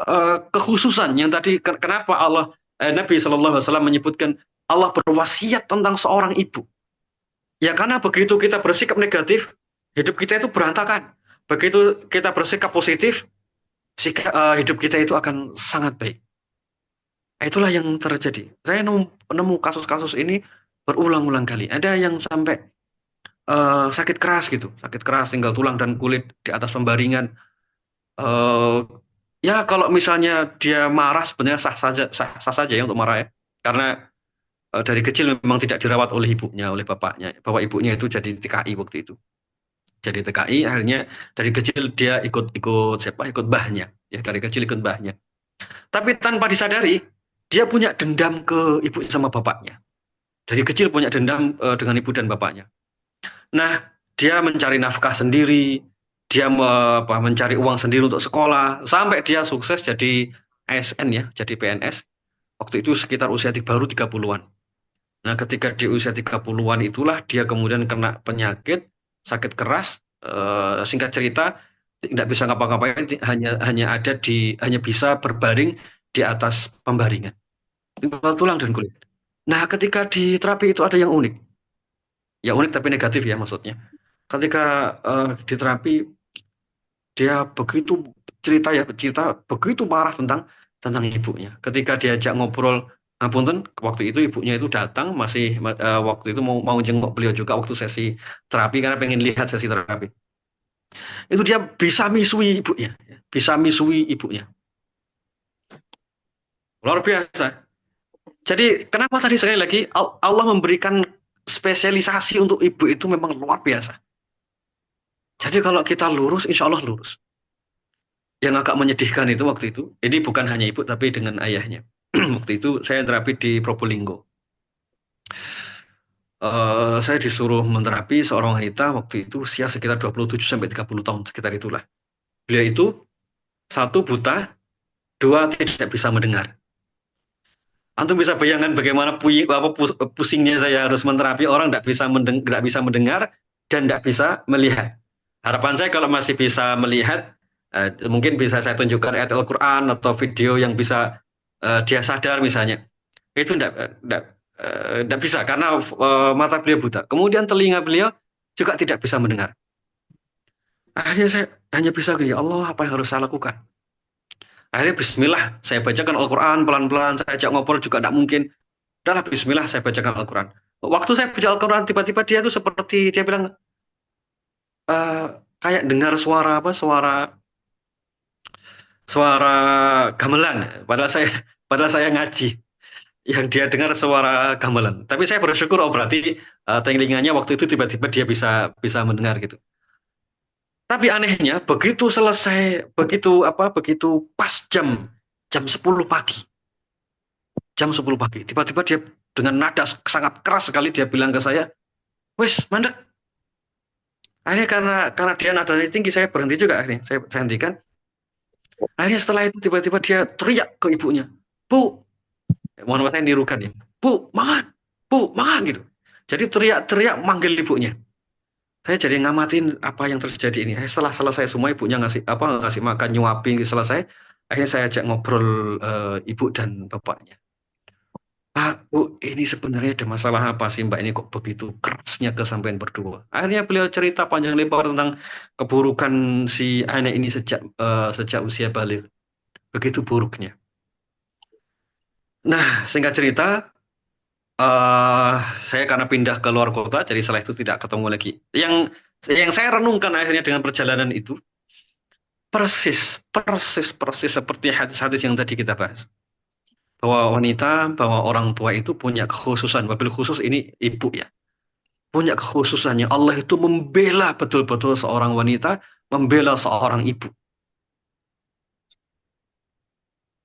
kekhususan yang tadi kenapa Nabi Shallallahu Alaihi Wasallam menyebutkan Allah berwasiat tentang seorang ibu. Ya karena begitu kita bersikap negatif, hidup kita itu berantakan. Begitu kita bersikap positif, hidup kita itu akan sangat baik. Itulah yang terjadi. Saya nemu kasus-kasus ini berulang-ulang kali. Ada yang sampai sakit keras gitu, sakit keras tinggal tulang dan kulit di atas pembaringan. Ya kalau misalnya dia marah sebenarnya sah saja ya untuk marah ya, karena dari kecil memang tidak dirawat oleh ibunya, oleh bapaknya. Bapak ibunya itu jadi TKI waktu itu. Jadi TKI, akhirnya dari kecil dia ikut mbahnya. Ya, dari kecil ikut mbahnya. Tapi tanpa disadari, dia punya dendam ke ibu sama bapaknya. Dari kecil punya dendam dengan ibu dan bapaknya. Nah, dia mencari nafkah sendiri, dia mencari uang sendiri untuk sekolah, sampai dia sukses jadi ASN ya, jadi PNS. Waktu itu sekitar usia baru 30-an. Nah, ketika di usia 30-an itulah dia kemudian kena penyakit, sakit keras, singkat cerita, tidak bisa ngapa-ngapain, hanya bisa berbaring di atas pembaringan. Tinggal tulang dan kulit. Nah, ketika di terapi itu ada yang unik. Ya unik tapi negatif ya maksudnya. ketika di terapi dia begitu cerita begitu parah tentang ibunya. Ketika diajak ngobrol, ngapunten, waktu itu ibunya itu datang masih waktu itu mau jenguk beliau juga waktu sesi terapi karena pengen lihat sesi terapi. Itu dia bisa misui ibunya, bisa misui ibunya. Luar biasa. Jadi kenapa tadi sekali lagi Allah memberikan spesialisasi untuk ibu itu memang luar biasa. Jadi kalau kita lurus, insya Allah lurus. Yang agak menyedihkan itu waktu itu, ini bukan hanya ibu tapi dengan ayahnya. Waktu itu saya terapi di Probolinggo. Saya disuruh menterapi seorang wanita waktu itu usia sekitar 27 sampai 30 tahun sekitar itulah. Beliau itu satu buta, dua tidak bisa mendengar. Antum bisa bayangkan bagaimana pusingnya saya harus menterapi orang tidak bisa mendengar dan tidak bisa melihat. Harapan saya kalau masih bisa melihat, mungkin bisa saya tunjukkan ayat Al-Quran atau video yang bisa dia sadar misalnya. Itu tidak bisa karena mata beliau buta. Kemudian telinga beliau juga tidak bisa mendengar. Akhirnya saya hanya bisa gini, ya Allah, apa yang harus saya lakukan? Akhirnya bismillah, saya bacakan Al-Quran pelan-pelan, saya ajak ngobrol juga tidak mungkin. Udahlah bismillah, saya bacakan Al-Quran. Waktu saya baca Al-Quran, tiba-tiba dia tuh seperti, dia bilang, kayak dengar suara apa, suara gamelan. Padahal saya ngaji. Yang dia dengar suara gamelan. Tapi saya bersyukur, oh berarti telingannya waktu itu tiba-tiba dia bisa mendengar gitu. Tapi anehnya begitu selesai, begitu pas jam 10 pagi. Jam 10 pagi, tiba-tiba dia dengan nada sangat keras sekali dia bilang ke saya, "Wes, mandek." Akhirnya karena dia nadanya tinggi, saya berhenti juga akhirnya. Saya hentikan. Akhirnya setelah itu tiba-tiba dia teriak ke ibunya, "Bu," mohon maaf saya nirukan ya, "Bu, makan. Bu, makan," gitu. Jadi teriak-teriak manggil ibunya. Saya jadi ngamatin apa yang terjadi ini. Setelah selesai semua ibunya ngasih makan, nyuapin, selesai. Akhirnya saya ajak ngobrol ibu dan bapaknya. "Pak, Bu, ini sebenarnya ada masalah apa sih Mbak ini kok begitu kerasnya kesampaian berdua?" Akhirnya beliau cerita panjang lebar tentang keburukan si anak ini sejak usia balik. Begitu buruknya. Nah, singkat cerita, saya karena pindah ke luar kota, jadi setelah itu tidak ketemu lagi. Yang saya renungkan akhirnya dengan perjalanan itu, persis seperti hadis-hadis yang tadi kita bahas. Bahwa orang tua itu punya kekhususan, wabil khusus ini ibu ya. Punya kekhususannya. Allah itu membela betul-betul seorang wanita, membela seorang ibu.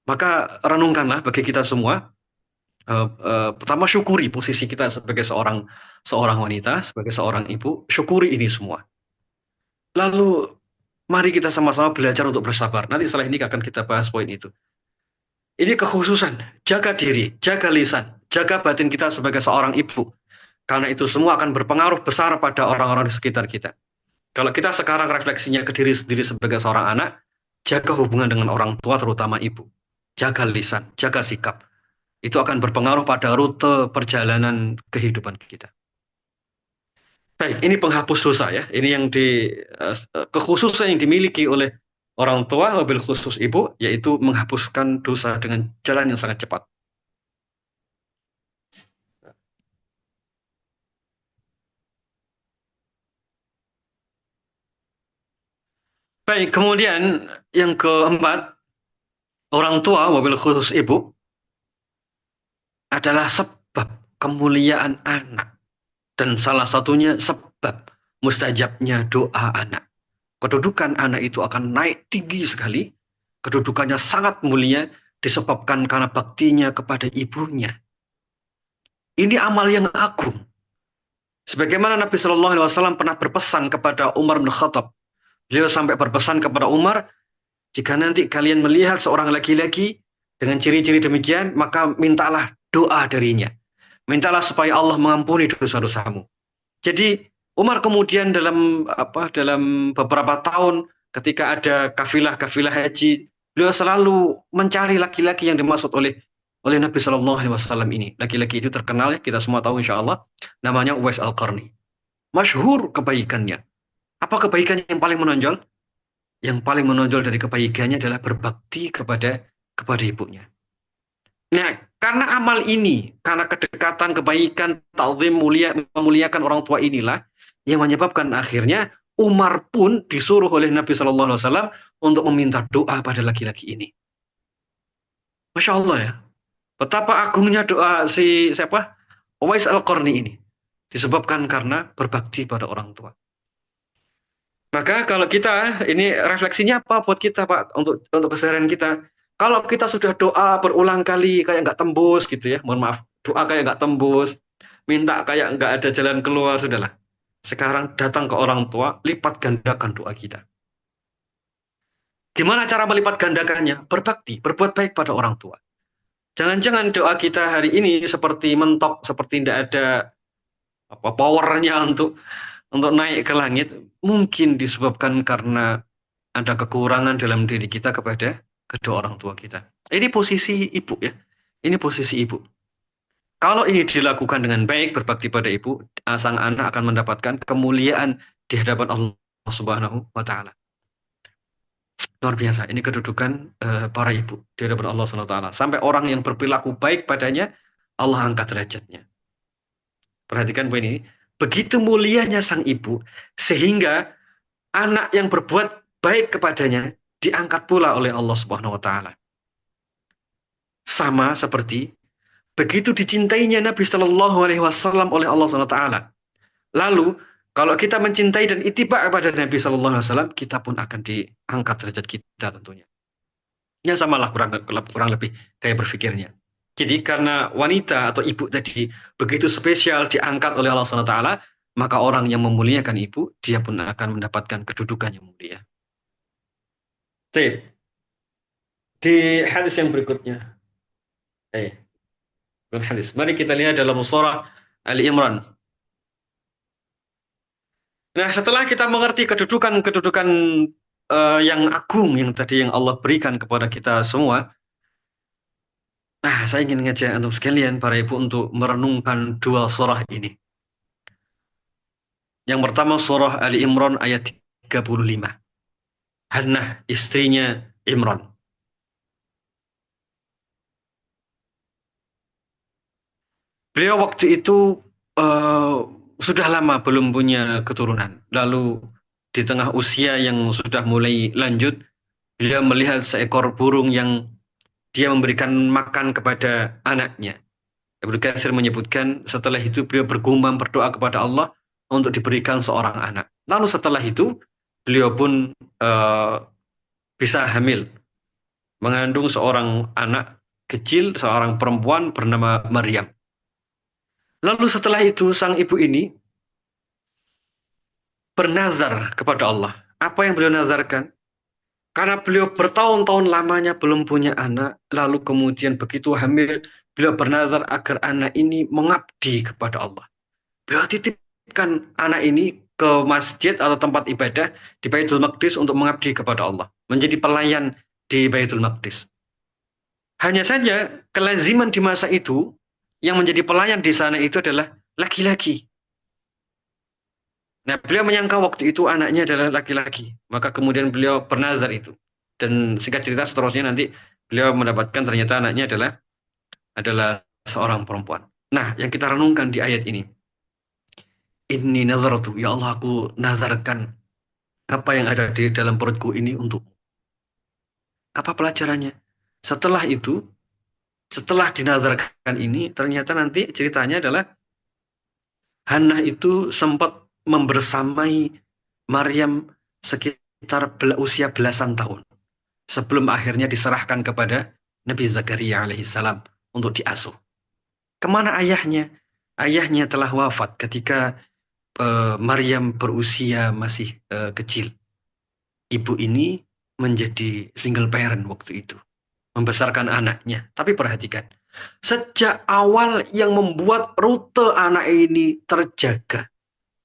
Maka renungkanlah bagi kita semua, pertama syukuri posisi kita sebagai seorang wanita, sebagai seorang ibu, syukuri ini semua. Lalu mari kita sama-sama belajar untuk bersabar. Nanti setelah ini akan kita bahas poin itu. Ini kekhususan, jaga diri, jaga lisan, jaga batin kita sebagai seorang ibu. Karena itu semua akan berpengaruh besar pada orang-orang di sekitar kita. Kalau kita sekarang refleksinya ke diri sendiri sebagai seorang anak, jaga hubungan dengan orang tua terutama ibu. Jaga lisan, jaga sikap. Itu akan berpengaruh pada rute perjalanan kehidupan kita. Baik, ini penghapus dosa ya. Ini yang kekhususan yang dimiliki oleh orang tua, wabil khusus ibu, yaitu menghapuskan dosa dengan jalan yang sangat cepat. Baik, kemudian yang keempat, orang tua, wabil khusus ibu, adalah sebab kemuliaan anak. Dan salah satunya sebab mustajabnya doa anak. Kedudukan anak itu akan naik tinggi sekali. Kedudukannya sangat mulia disebabkan karena baktinya kepada ibunya. Ini amal yang agung. Sebagaimana Nabi Shallallahu Alaihi Wasallam pernah berpesan kepada Umar bin Khattab. Beliau sampai berpesan kepada Umar, jika nanti kalian melihat seorang laki-laki dengan ciri-ciri demikian, maka mintalah doa darinya. Mintalah supaya Allah mengampuni dosa-dosamu. Jadi Umar kemudian dalam beberapa tahun ketika ada kafilah haji, beliau selalu mencari laki-laki yang dimaksud oleh Nabi Shallallahu Alaihi Wasallam ini. Laki-laki itu terkenal ya, kita semua tahu insya Allah, namanya Uwais Al-Qarni. Masyhur kebaikannya, Apa kebaikan yang paling menonjol? Yang paling menonjol dari kebaikannya adalah berbakti kepada ibunya. Nah, karena amal ini, karena kedekatan, kebaikan, ta'zim, memuliakan orang tua inilah yang menyebabkan akhirnya Umar pun disuruh oleh Nabi Shallallahu Alaihi Wasallam untuk meminta doa pada laki-laki ini. Masya Allah ya, betapa agungnya doa si siapa? Uwais Al-Qarni ini. Disebabkan karena berbakti pada orang tua. Maka kalau kita, ini refleksinya apa buat kita Pak, untuk keseharian kita. Kalau kita sudah doa berulang kali kayak nggak tembus gitu ya, mohon maaf, doa kayak nggak tembus, minta kayak nggak ada jalan keluar, sudahlah. Sekarang datang ke orang tua, lipat gandakan doa kita. Gimana cara melipat gandakannya? Berbakti, berbuat baik pada orang tua. Jangan-jangan doa kita hari ini seperti mentok, seperti tidak ada powernya untuk naik ke langit, mungkin disebabkan karena ada kekurangan dalam diri kita kepada kedua orang tua kita. Ini posisi ibu ya. Ini posisi ibu. Kalau ini dilakukan dengan baik, berbakti pada ibu, sang anak akan mendapatkan kemuliaan di hadapan Allah Subhanahu wa taala. Luar biasa. Ini kedudukan para ibu di hadapan Allah Subhanahu wa taala. Sampai orang yang berperilaku baik padanya, Allah angkat derajatnya. Perhatikan poin ini. Begitu mulianya sang ibu, sehingga anak yang berbuat baik kepadanya diangkat pula oleh Allah Subhanahu wa taala. Sama seperti begitu dicintainya Nabi Shallallahu alaihi wasallam oleh Allah Subhanahu wa taala. Lalu kalau kita mencintai dan ittiba kepada Nabi Shallallahu alaihi wasallam, kita pun akan diangkat derajat kita tentunya. Ya samalah kurang lebih kayak berpikirnya. Jadi karena wanita atau ibu tadi begitu spesial diangkat oleh Allah Subhanahu wa taala, maka orang yang memuliakan ibu, dia pun akan mendapatkan kedudukan yang mulia. Di hadis yang berikutnya. Hadis. Mari kita lihat dalam surah Ali Imran. Nah, setelah kita mengerti kedudukan yang agung yang tadi yang Allah berikan kepada kita semua, nah, saya ingin ngajak antum sekalian para ibu untuk merenungkan dua surah ini. Yang pertama surah Ali Imran ayat 35. Hannah, istrinya Imran. Beliau waktu itu sudah lama belum punya keturunan. Lalu di tengah usia yang sudah mulai lanjut, beliau melihat seekor burung yang dia memberikan makan kepada anaknya. Ibnu Katsir menyebutkan setelah itu beliau bergumam berdoa kepada Allah untuk diberikan seorang anak. Lalu setelah itu beliau pun bisa hamil, mengandung seorang anak kecil, seorang perempuan bernama Maryam. Lalu setelah itu sang ibu ini bernazar kepada Allah. Apa yang beliau nazarkan? Karena beliau bertahun-tahun lamanya belum punya anak, lalu kemudian begitu hamil, beliau bernazar agar anak ini mengabdi kepada Allah. Beliau titipkan anak ini ke masjid atau tempat ibadah di Baitul Maqdis untuk mengabdi kepada Allah, menjadi pelayan di Baitul Maqdis. Hanya saja kelaziman di masa itu yang menjadi pelayan di sana itu adalah laki-laki. Nah, beliau menyangka waktu itu anaknya adalah laki-laki. Maka kemudian beliau bernazar itu. Dan singkat cerita seterusnya nanti beliau mendapatkan ternyata anaknya adalah seorang perempuan. Nah, yang kita renungkan di ayat ini. Inni nazartu, ya Allah aku nazarkan apa yang ada di dalam perutku ini untuk. Apa pelajarannya? Setelah itu, setelah dinazarkan ini, ternyata nanti ceritanya adalah Hannah itu sempat membersamai Maryam sekitar usia belasan tahun sebelum akhirnya diserahkan kepada Nabi Zakaria alaihissalam untuk diasuh. Kemana ayahnya? Ayahnya telah wafat ketika Maryam berusia masih kecil. Ibu ini menjadi single parent waktu itu, membesarkan anaknya. Tapi perhatikan, sejak awal yang membuat rute anak ini terjaga,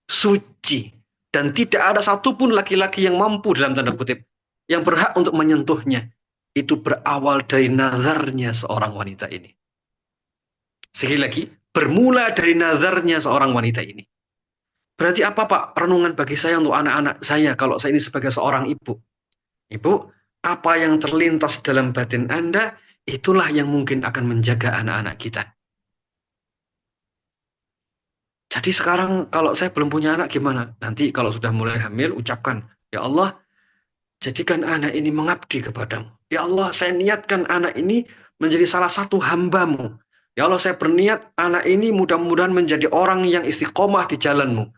suci, dan tidak ada satupun laki-laki yang mampu dalam tanda kutip yang berhak untuk menyentuhnya, itu berawal dari nazarnya seorang wanita ini. Sekali lagi, bermula dari nazarnya seorang wanita ini. Berarti apa Pak renungan bagi saya untuk anak-anak saya kalau saya ini sebagai seorang ibu? Ibu, apa yang terlintas dalam batin Anda, itulah yang mungkin akan menjaga anak-anak kita. Jadi sekarang kalau saya belum punya anak gimana? Nanti kalau sudah mulai hamil, ucapkan, ya Allah, jadikan anak ini mengabdi kepadamu. Ya Allah, saya niatkan anak ini menjadi salah satu hambamu. Ya Allah, saya berniat anak ini mudah-mudahan menjadi orang yang istiqomah di jalanmu.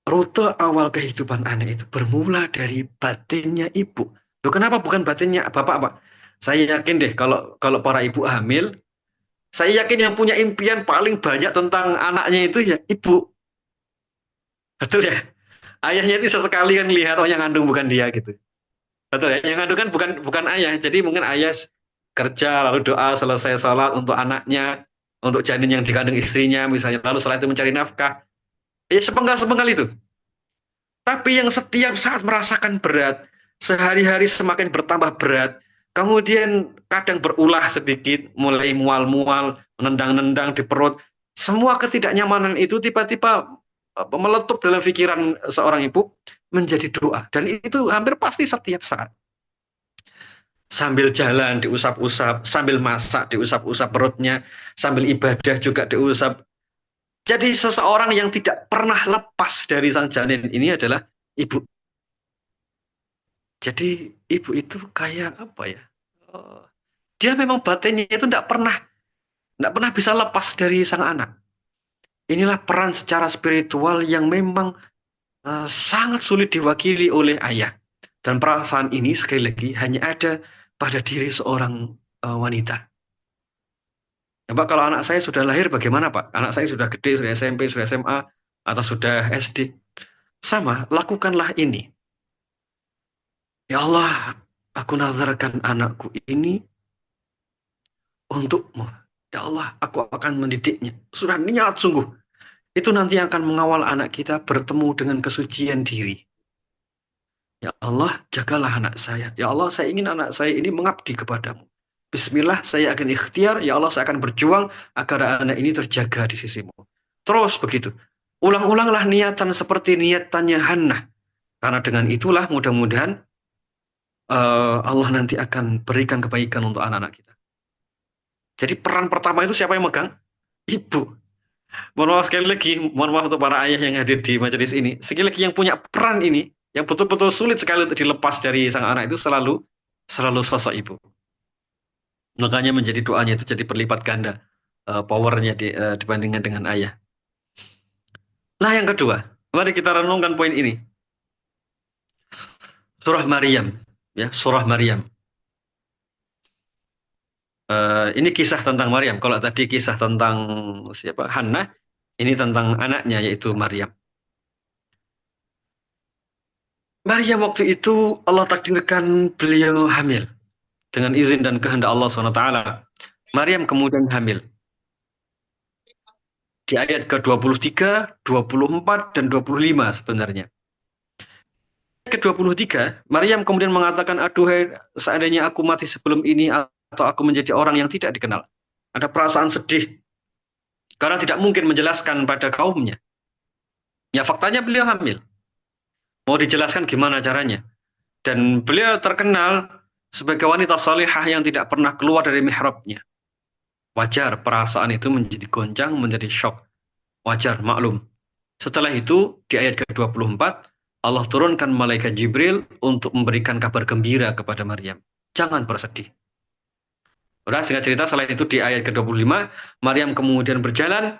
Rute awal kehidupan anak itu bermula dari batinnya ibu. Loh, kenapa bukan batinnya bapak, Pak? Saya yakin deh kalau para ibu hamil, saya yakin yang punya impian paling banyak tentang anaknya itu ya ibu. Betul ya? Ayahnya itu sesekali kan lihat, oh yang ngandung bukan dia gitu. Betul ya? Yang ngandung kan bukan ayah. Jadi mungkin ayah kerja, lalu doa, selesai sholat untuk anaknya, untuk janin yang dikandung istrinya misalnya, lalu setelah itu mencari nafkah. Ya sepenggal-sepenggal itu. Tapi yang setiap saat merasakan berat, sehari-hari semakin bertambah berat, kemudian kadang berulah sedikit, mulai mual-mual, menendang-nendang di perut, semua ketidaknyamanan itu tiba-tiba meletup dalam pikiran seorang ibu menjadi doa. Dan itu hampir pasti setiap saat. Sambil jalan diusap-usap, sambil masak diusap-usap perutnya, sambil ibadah juga diusap. Jadi seseorang yang tidak pernah lepas dari sang janin ini adalah ibu. Jadi ibu itu kayak apa ya? Dia memang batinnya itu tidak pernah bisa lepas dari sang anak. Inilah peran secara spiritual yang memang sangat sulit diwakili oleh ayah. Dan perasaan ini sekali lagi hanya ada pada diri seorang wanita. Ya, Pak, kalau anak saya sudah lahir bagaimana Pak? Anak saya sudah gede, sudah SMP, sudah SMA, atau sudah SD. Sama, lakukanlah ini. Ya Allah, aku nazarkan anakku ini untukmu. Ya Allah, aku akan mendidiknya. Sudah niat sungguh. Itu nanti akan mengawal anak kita bertemu dengan kesucian diri. Ya Allah, jagalah anak saya. Ya Allah, saya ingin anak saya ini mengabdi kepadamu. Bismillah, saya akan ikhtiar. Ya Allah, saya akan berjuang agar anak ini terjaga di sisimu. Terus begitu. Ulang-ulanglah niatan seperti niatannya Hannah. Karena dengan itulah mudah-mudahan Allah nanti akan berikan kebaikan untuk anak-anak kita. Jadi peran pertama itu siapa yang megang? Ibu. Mohon maaf sekali lagi, mohon maaf untuk para ayah yang hadir di majelis ini. Sekali lagi yang punya peran ini, yang betul-betul sulit sekali untuk dilepas dari sang anak itu selalu sosok ibu. Makanya menjadi doanya itu jadi berlipat ganda powernya dibandingkan dengan ayah. Nah yang kedua, mari kita renungkan poin ini. Surah Maryam, ya surah Maryam. Ini kisah tentang Maryam. Kalau tadi kisah tentang siapa Hannah, ini tentang anaknya yaitu Maryam. Maryam waktu itu Allah takdirkan beliau hamil dengan izin dan kehendak Allah SWT. Maryam kemudian hamil. Di ayat ke-23, 24, dan 25 sebenarnya. Ke-23, Maryam kemudian mengatakan, aduhai seandainya aku mati sebelum ini atau aku menjadi orang yang tidak dikenal. Ada perasaan sedih karena tidak mungkin menjelaskan pada kaumnya. Ya faktanya beliau hamil. Mau dijelaskan gimana caranya? Dan beliau terkenal sebagai wanita salihah yang tidak pernah keluar dari mihrabnya. Wajar perasaan itu menjadi goncang, menjadi syok. Wajar, maklum. Setelah itu, di ayat ke-24, Allah turunkan malaikat Jibril untuk memberikan kabar gembira kepada Maryam. Jangan bersedih. Udah, singkat cerita, setelah itu di ayat ke-25, Maryam kemudian berjalan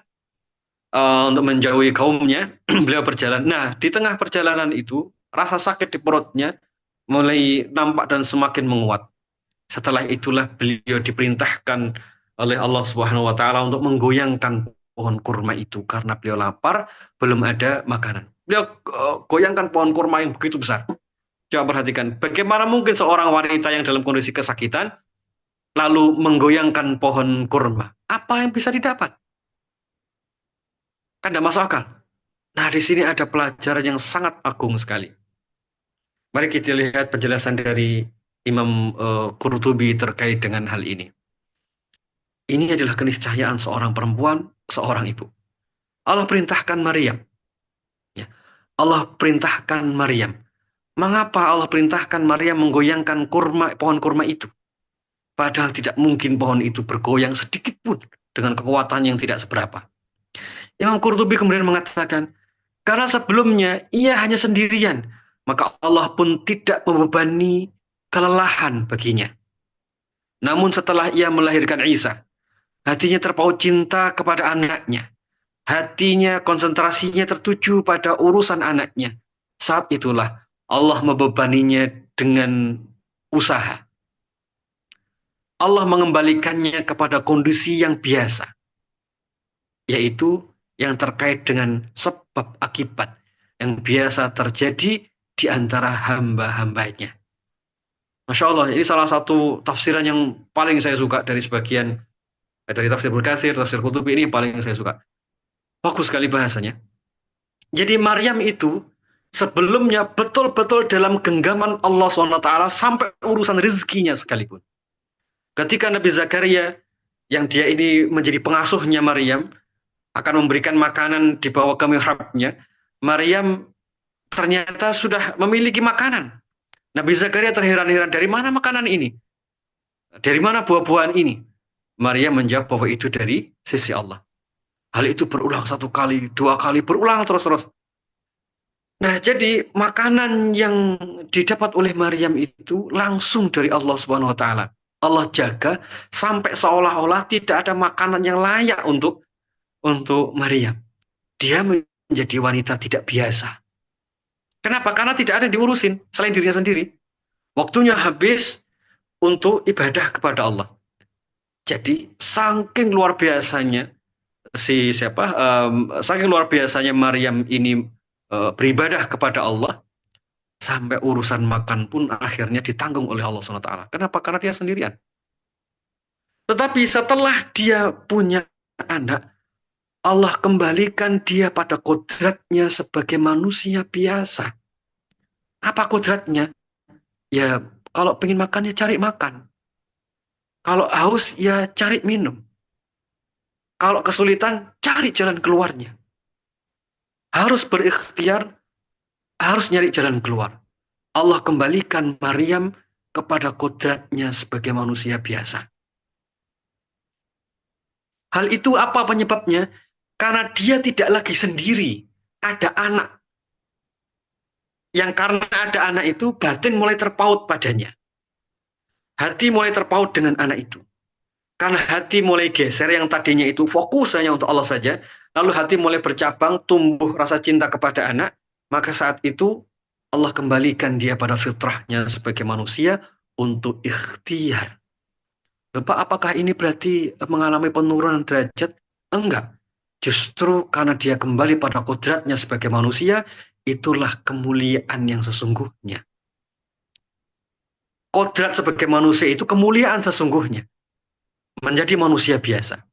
untuk menjauhi kaumnya. Beliau berjalan. Nah, di tengah perjalanan itu, rasa sakit di perutnya mulai nampak dan semakin menguat. Setelah itulah beliau diperintahkan oleh Allah Subhanahu wa taala untuk menggoyangkan pohon kurma itu karena beliau lapar, belum ada makanan. Beliau goyangkan pohon kurma yang begitu besar. Coba perhatikan, bagaimana mungkin seorang wanita yang dalam kondisi kesakitan lalu menggoyangkan pohon kurma? Apa yang bisa didapat? Kan tidak masuk akal. Nah, di sini ada pelajaran yang sangat agung sekali. Mari kita lihat penjelasan dari Imam Qurtubi terkait dengan hal ini. Ini adalah keniscayaan seorang perempuan, seorang ibu. Allah perintahkan Maryam. Ya. Allah perintahkan Maryam. Mengapa Allah perintahkan Maryam menggoyangkan pohon kurma itu? Padahal tidak mungkin pohon itu bergoyang sedikit pun dengan kekuatan yang tidak seberapa. Imam Qurtubi kemudian mengatakan, karena sebelumnya ia hanya sendirian, maka Allah pun tidak membebani kelelahan baginya. Namun setelah ia melahirkan Isa, hatinya terpaut cinta kepada anaknya. Hatinya, konsentrasinya tertuju pada urusan anaknya. Saat itulah Allah membebaninya dengan usaha. Allah mengembalikannya kepada kondisi yang biasa, yaitu yang terkait dengan sebab akibat yang biasa terjadi di antara hamba-hambanya. Masya Allah, ini salah satu tafsiran yang paling saya suka dari sebagian, dari tafsir Ibnu Katsir, tafsir Qurtubi, ini paling saya suka. Bagus sekali bahasanya. Jadi Maryam itu sebelumnya betul-betul dalam genggaman Allah SWT sampai urusan rezekinya sekalipun. Ketika Nabi Zakaria, yang dia ini menjadi pengasuhnya Maryam, akan memberikan makanan di bawah ke mihrabnya, Maryam ternyata sudah memiliki makanan. Nabi Zakaria terheran-heran, dari mana makanan ini? Dari mana buah-buahan ini? Maryam menjawab bahwa itu dari sisi Allah. Hal itu berulang 1 kali, 2 kali, berulang terus-terus. Nah, jadi makanan yang didapat oleh Maryam itu langsung dari Allah Subhanahu wa taala. Allah jaga sampai seolah-olah tidak ada makanan yang layak untuk Maryam. Dia menjadi wanita tidak biasa. Kenapa? Karena tidak ada yang diurusin selain dirinya sendiri. Waktunya habis untuk ibadah kepada Allah. Jadi saking luar biasanya saking luar biasanya Maryam ini beribadah kepada Allah, sampai urusan makan pun akhirnya ditanggung oleh Allah SWT. Kenapa? Karena dia sendirian. Tetapi setelah dia punya anak, Allah kembalikan dia pada kodratnya sebagai manusia biasa. Apa kodratnya? Ya, kalau pengen makan ya cari makan. Kalau haus ya cari minum. Kalau kesulitan, cari jalan keluarnya. Harus berikhtiar, harus nyari jalan keluar. Allah kembalikan Maryam kepada kodratnya sebagai manusia biasa. Hal itu apa penyebabnya? Karena dia tidak lagi sendiri. Ada anak. Yang karena ada anak itu, batin mulai terpaut padanya. Hati mulai terpaut dengan anak itu. Karena hati mulai geser, yang tadinya itu fokus hanya untuk Allah saja, lalu hati mulai bercabang, tumbuh rasa cinta kepada anak, maka saat itu Allah kembalikan dia pada fitrahnya sebagai manusia untuk ikhtiar. Bapak, apakah ini berarti mengalami penurunan derajat? Enggak. Justru karena dia kembali pada kodratnya sebagai manusia, itulah kemuliaan yang sesungguhnya. Kodrat sebagai manusia itu kemuliaan sesungguhnya. Menjadi manusia biasa.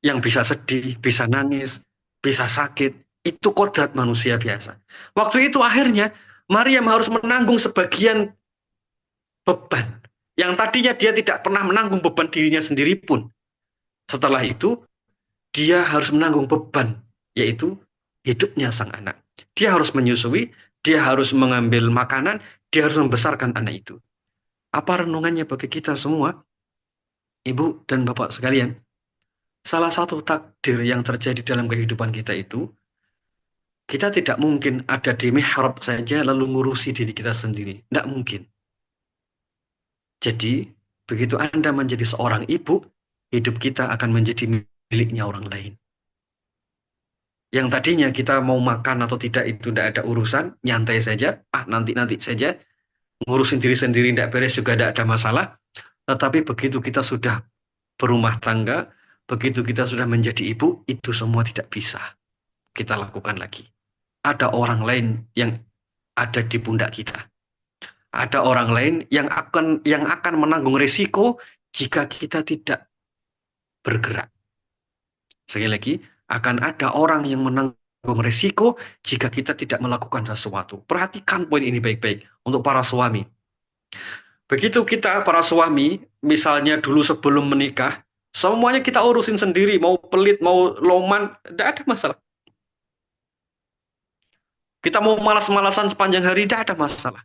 Yang bisa sedih, bisa nangis, bisa sakit. Itu kodrat manusia biasa. Waktu itu akhirnya Maryam harus menanggung sebagian beban. Yang tadinya dia tidak pernah menanggung beban dirinya sendiri pun. Setelah itu, dia harus menanggung beban, yaitu hidupnya sang anak. Dia harus menyusui, dia harus mengambil makanan, dia harus membesarkan anak itu. Apa renungannya bagi kita semua? Ibu dan bapak sekalian, salah satu takdir yang terjadi dalam kehidupan kita itu, kita tidak mungkin ada di mihrab saja lalu ngurusi diri kita sendiri. Tidak mungkin. Jadi, begitu Anda menjadi seorang ibu, hidup kita akan menjadi miliknya orang lain. Yang tadinya kita mau makan atau tidak itu tidak ada urusan, nyantai saja, nanti-nanti saja, ngurusin diri sendiri tidak beres juga tidak ada masalah. Tetapi begitu kita sudah berumah tangga, begitu kita sudah menjadi ibu, itu semua tidak bisa kita lakukan lagi. Ada orang lain yang ada di pundak kita. Ada orang lain yang akan menanggung risiko jika kita tidak bergerak. Sekali lagi, akan ada orang yang menanggung risiko jika kita tidak melakukan sesuatu. Perhatikan poin ini baik-baik untuk para suami. Begitu kita para suami, misalnya dulu sebelum menikah, Semuanya kita urusin sendiri, mau pelit, mau loman, tidak ada masalah. Kita mau malas-malasan sepanjang hari, tidak ada masalah.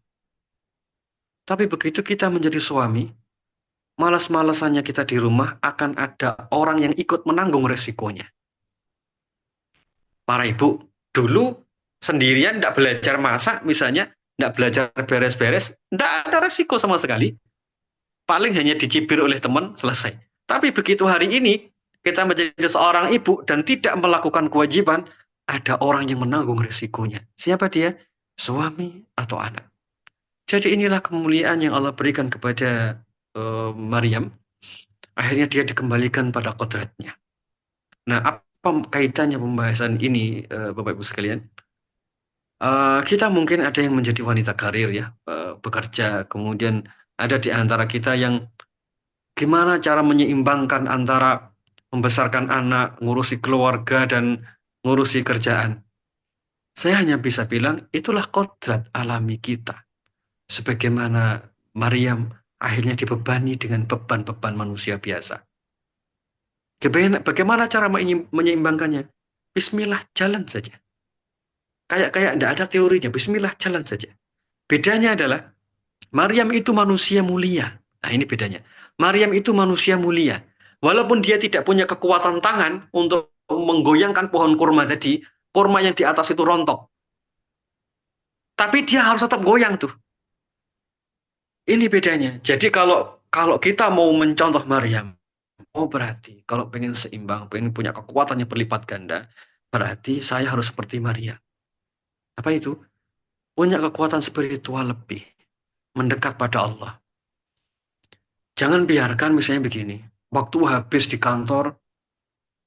Tapi begitu kita menjadi suami, malas-malasannya kita di rumah, akan ada orang yang ikut menanggung resikonya. Para ibu, dulu sendirian tidak belajar masak, misalnya, tidak belajar beres-beres, tidak ada resiko sama sekali. Paling hanya dicibir oleh teman, selesai. Tapi begitu hari ini, kita menjadi seorang ibu dan tidak melakukan kewajiban, ada orang yang menanggung resikonya. Siapa dia? Suami atau anak. Jadi inilah kemuliaan yang Allah berikan kepada Maryam. Akhirnya dia dikembalikan pada kodratnya. Nah, apa kaitannya pembahasan ini, Bapak Ibu sekalian? Kita mungkin ada yang menjadi wanita karir ya, bekerja. Kemudian ada di antara kita yang gimana cara menyeimbangkan antara membesarkan anak, ngurusi keluarga, dan ngurusi kerjaan. Saya hanya bisa bilang, itulah kodrat alami kita. Sebagaimana Maryam akhirnya dibebani dengan beban-beban manusia biasa. Bagaimana cara menyeimbangkannya? Bismillah, jalan saja. Kayak tidak ada teorinya, bismillah, jalan saja. Bedanya adalah, Maryam itu manusia mulia. Nah, ini bedanya. Maryam itu manusia mulia. Walaupun dia tidak punya kekuatan tangan untuk menggoyangkan pohon kurma tadi, kurma yang di atas itu rontok. Tapi dia harus tetap goyang tuh. Ini bedanya. Jadi kalau kita mau mencontoh Maryam, oh berarti kalau pengen seimbang, pengen punya kekuatan yang berlipat ganda, berarti saya harus seperti Maryam. Apa itu? Punya kekuatan spiritual lebih, mendekat pada Allah. Jangan biarkan misalnya begini, waktu habis di kantor,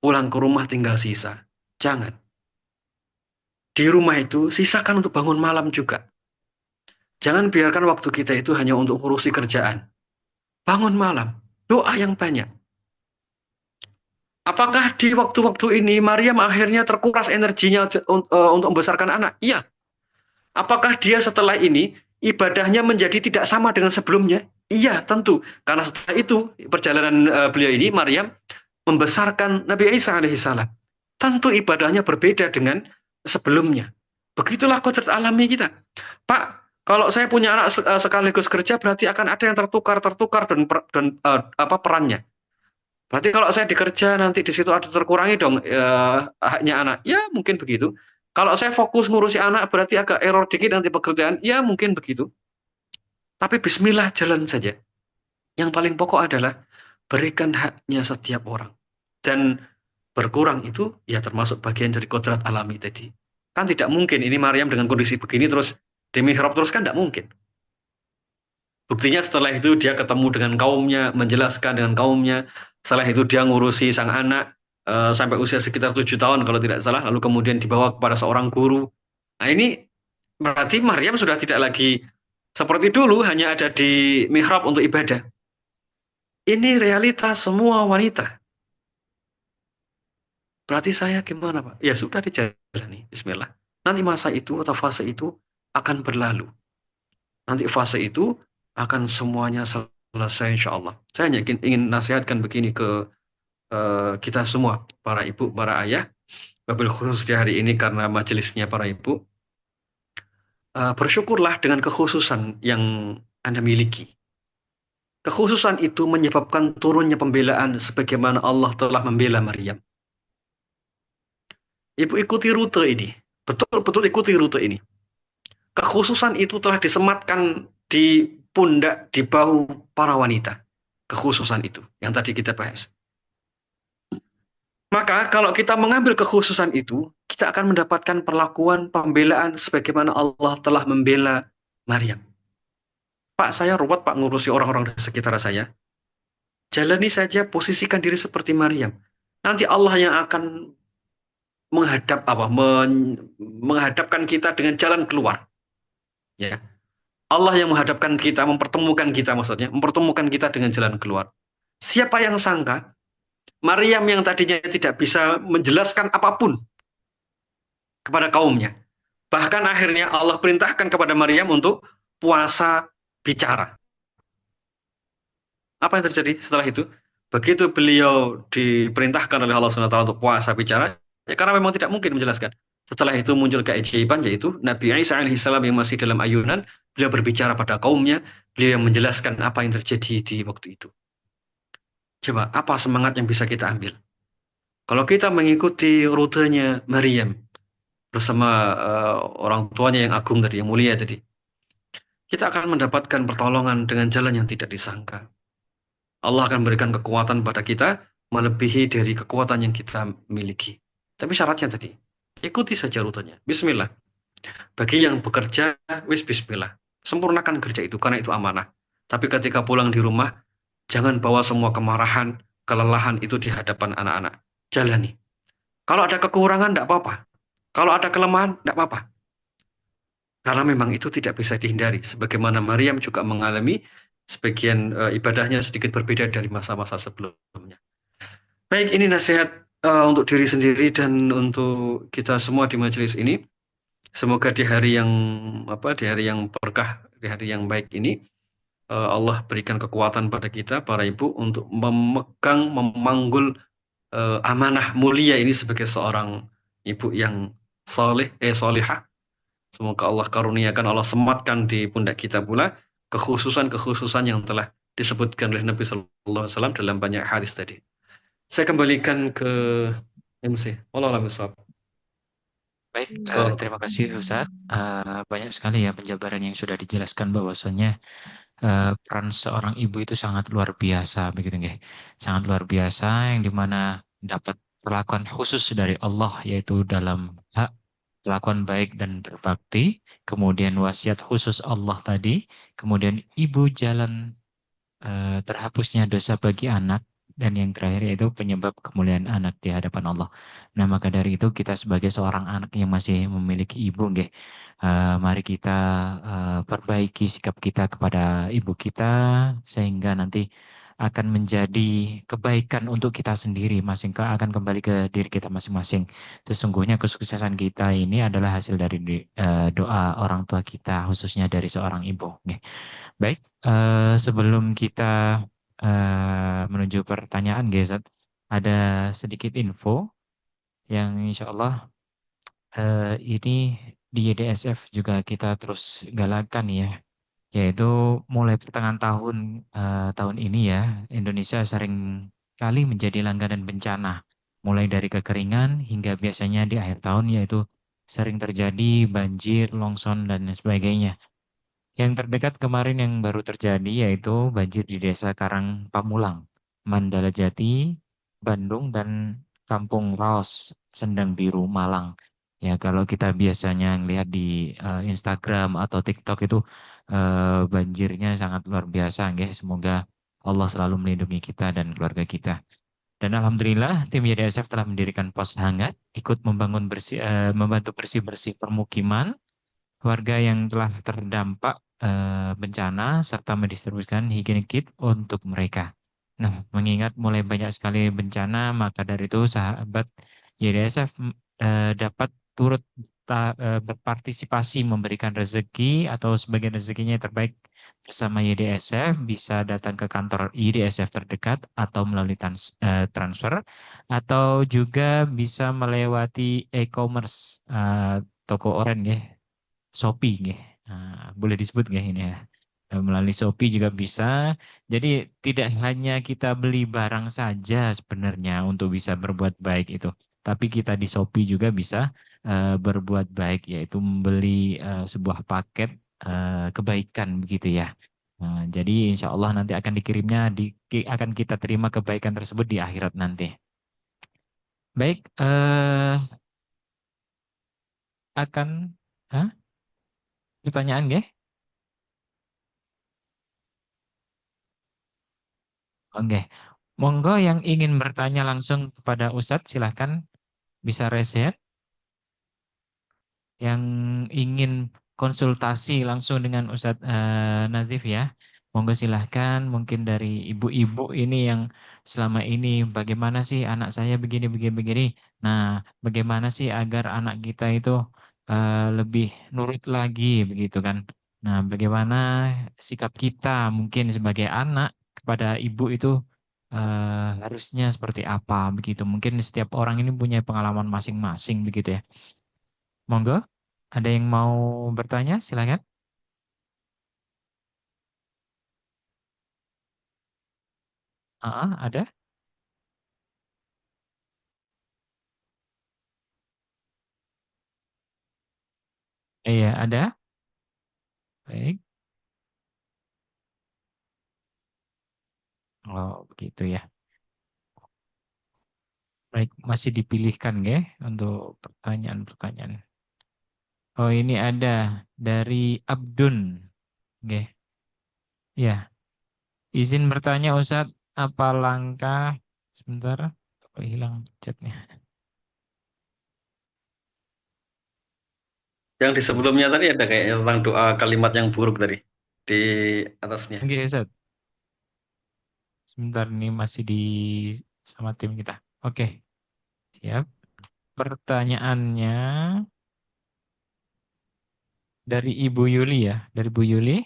pulang ke rumah tinggal sisa. Jangan. Di rumah itu, sisakan untuk bangun malam juga. Jangan biarkan waktu kita itu hanya untuk ngurusi kerjaan. Bangun malam, doa yang banyak. Apakah di waktu-waktu ini Maryam akhirnya terkuras energinya untuk membesarkan anak? Iya. Apakah dia setelah ini ibadahnya menjadi tidak sama dengan sebelumnya? Iya, tentu. Karena setelah itu perjalanan beliau ini, Maryam, membesarkan Nabi Isa alaihissalam. Tentu ibadahnya berbeda dengan sebelumnya. Begitulah kodrat alami kita. Pak, kalau saya punya anak sekaligus kerja, berarti akan ada yang tertukar dan perannya. Berarti kalau saya dikerja nanti di situ ada terkurangi dong haknya anak. Ya mungkin begitu. Kalau saya fokus ngurusi anak berarti agak error dikit nanti pekerjaan. Ya mungkin begitu. Tapi bismillah, jalan saja. Yang paling pokok adalah berikan haknya setiap orang. Dan berkurang itu ya termasuk bagian dari kodrat alami tadi. Kan tidak mungkin ini Maryam dengan kondisi begini terus di mihrab terus, kan tidak mungkin. Buktinya setelah itu dia ketemu dengan kaumnya, menjelaskan dengan kaumnya. Setelah itu dia ngurusi sang anak sampai usia sekitar 7 tahun kalau tidak salah. Lalu kemudian dibawa kepada seorang guru. Nah ini berarti Maryam sudah tidak lagi seperti dulu hanya ada di mihrab untuk ibadah. Ini realitas semua wanita. Berarti saya gimana Pak? Ya sudah dijalani, bismillah. Nanti masa itu atau fase itu akan berlalu. Nanti fase itu akan semuanya selesai insya Allah. Saya hanya ingin nasihatkan begini ke kita semua, para ibu, para ayah, wabil khusus di hari ini karena majelisnya para ibu. Bersyukurlah dengan kekhususan yang Anda miliki. Kekhususan itu menyebabkan turunnya pembelaan sebagaimana Allah telah membela Maryam. Ibu ikuti rute ini. Betul-betul ikuti rute ini. Kekhususan itu telah disematkan di pundak, di bahu para wanita. Kekhususan itu yang tadi kita bahas. Maka kalau kita mengambil kekhususan itu, kita akan mendapatkan perlakuan pembelaan sebagaimana Allah telah membela Maryam. Pak, saya ruwet Pak ngurusi orang-orang di sekitar saya. Jalani saja, posisikan diri seperti Maryam. Nanti Allah yang akan menghadapkan kita dengan jalan keluar. Ya. Allah yang menghadapkan kita, mempertemukan kita maksudnya, mempertemukan kita dengan jalan keluar. Siapa yang sangka Maryam yang tadinya tidak bisa menjelaskan apapun kepada kaumnya. Bahkan akhirnya Allah perintahkan kepada Maryam untuk puasa bicara. Apa yang terjadi setelah itu? Begitu beliau diperintahkan oleh Allah SWT untuk puasa bicara, ya karena memang tidak mungkin menjelaskan. Setelah itu muncul keajaiban, yaitu Nabi Isa alaihissalam yang masih dalam ayunan, beliau berbicara pada kaumnya, beliau yang menjelaskan apa yang terjadi di waktu itu. Coba, apa semangat yang bisa kita ambil? Kalau kita mengikuti rutenya Maryam bersama orang tuanya yang agung tadi, yang mulia tadi, kita akan mendapatkan pertolongan dengan jalan yang tidak disangka. Allah akan memberikan kekuatan pada kita melebihi dari kekuatan yang kita miliki. Tapi syaratnya tadi, ikuti saja rutenya. Bismillah. Bagi yang bekerja, bismillah. Sempurnakan kerja itu karena itu amanah. Tapi ketika pulang di rumah, jangan bawa semua kemarahan, kelelahan itu di hadapan anak-anak. Jalani. Kalau ada kekurangan, tidak apa-apa. Kalau ada kelemahan, tidak apa-apa. Karena memang itu tidak bisa dihindari. Sebagaimana Maryam juga mengalami sebagian ibadahnya sedikit berbeda dari masa-masa sebelumnya. Baik, ini nasihat untuk diri sendiri dan untuk kita semua di majelis ini. Semoga di hari yang di hari yang berkah, di hari yang baik ini, Allah berikan kekuatan pada kita, para ibu, untuk memegang, memanggul amanah mulia ini sebagai seorang ibu yang solihah. Semoga Allah karuniakan, Allah sematkan di pundak kita pula kekhususan-kekhususan yang telah disebutkan oleh Nabi Sallallahu Alaihi Wasallam dalam banyak hadis tadi. Saya kembalikan ke MC. Allah alam bisawab. Baik, Oh, terima kasih Ustadz. Banyak sekali ya penjabaran yang sudah dijelaskan bahwasanya peran seorang ibu itu sangat luar biasa, begitu nggih. Sangat luar biasa yang dimana dapat perlakuan khusus dari Allah yaitu dalam hak perlakuan baik dan berbakti, kemudian wasiat khusus Allah tadi, kemudian ibu jalan terhapusnya dosa bagi anak, dan yang terakhir yaitu penyebab kemuliaan anak di hadapan Allah. Nah, maka dari itu kita sebagai seorang anak yang masih memiliki ibu, nggih, mari kita perbaiki sikap kita kepada ibu kita sehingga nanti akan menjadi kebaikan untuk kita sendiri, masing akan kembali ke diri kita masing-masing. Sesungguhnya kesuksesan kita ini adalah hasil dari doa orang tua kita, khususnya dari seorang ibu. Nggih. Baik, sebelum kita menuju pertanyaan, Gezat, ada sedikit info yang insya Allah ini di YDSF juga kita terus galakan ya, yaitu mulai pertengahan tahun ini ya, Indonesia sering kali menjadi langganan bencana, mulai dari kekeringan hingga biasanya di akhir tahun yaitu sering terjadi banjir, longsor dan sebagainya. Yang terdekat kemarin yang baru terjadi yaitu banjir di Desa Karang Pamulang, Mandala Jati, Bandung, dan Kampung Raos, Sendang Biru, Malang. Ya, kalau kita biasanya lihat di Instagram atau TikTok itu banjirnya sangat luar biasa, nggih. Semoga Allah selalu melindungi kita dan keluarga kita. Dan alhamdulillah tim YDSF telah mendirikan pos hangat, ikut membantu bersih-bersih permukiman warga yang telah terdampak bencana serta mendistribusikan hygienic kit untuk mereka. Nah, mengingat mulai banyak sekali bencana, maka dari itu sahabat YDSF dapat turut berpartisipasi memberikan rezeki atau sebagian rezekinya yang terbaik bersama YDSF bisa datang ke kantor YDSF terdekat atau melalui transfer atau juga bisa melewati e-commerce toko oren ya, Shopee nggih. Nah, boleh disebut nggih ini ya. Melalui Shopee juga bisa. Jadi tidak hanya kita beli barang saja sebenarnya untuk bisa berbuat baik itu. Tapi kita di Shopee juga bisa berbuat baik, yaitu membeli sebuah paket kebaikan begitu ya. Nah, jadi insya Allah nanti akan dikirimnya, akan kita terima kebaikan tersebut di akhirat nanti. Baik, akan, Hah? Pertanyaan nggih? Oke, monggo yang ingin bertanya langsung kepada Ustadz silahkan bisa raise hand. Yang ingin konsultasi langsung dengan Ustadz Nazif ya, monggo silahkan. Mungkin dari ibu-ibu ini yang selama ini bagaimana sih anak saya begini begini begini. Nah, bagaimana sih agar anak kita itu lebih nurut lagi begitu kan? Nah, bagaimana sikap kita mungkin sebagai anak kepada ibu itu harusnya seperti apa begitu. Mungkin setiap orang ini punya pengalaman masing-masing begitu ya. Monggo, ada yang mau bertanya? Silakan. Ada? Iya, ada. Baik. Oh, begitu ya. Baik, masih dipilihkan ya untuk pertanyaan-pertanyaan. Oh, ini ada dari Abdun. Nggih. Ya, izin bertanya Ustadz, apa langkah sebentar, kok hilang chatnya? Yang di sebelumnya tadi ada kayak tentang doa kalimat yang buruk tadi di atasnya. Oke, Ustadz. Sebentar ini masih di sama tim kita. Oke, siap. Pertanyaannya dari Ibu Yuli ya, dari Bu Yuli.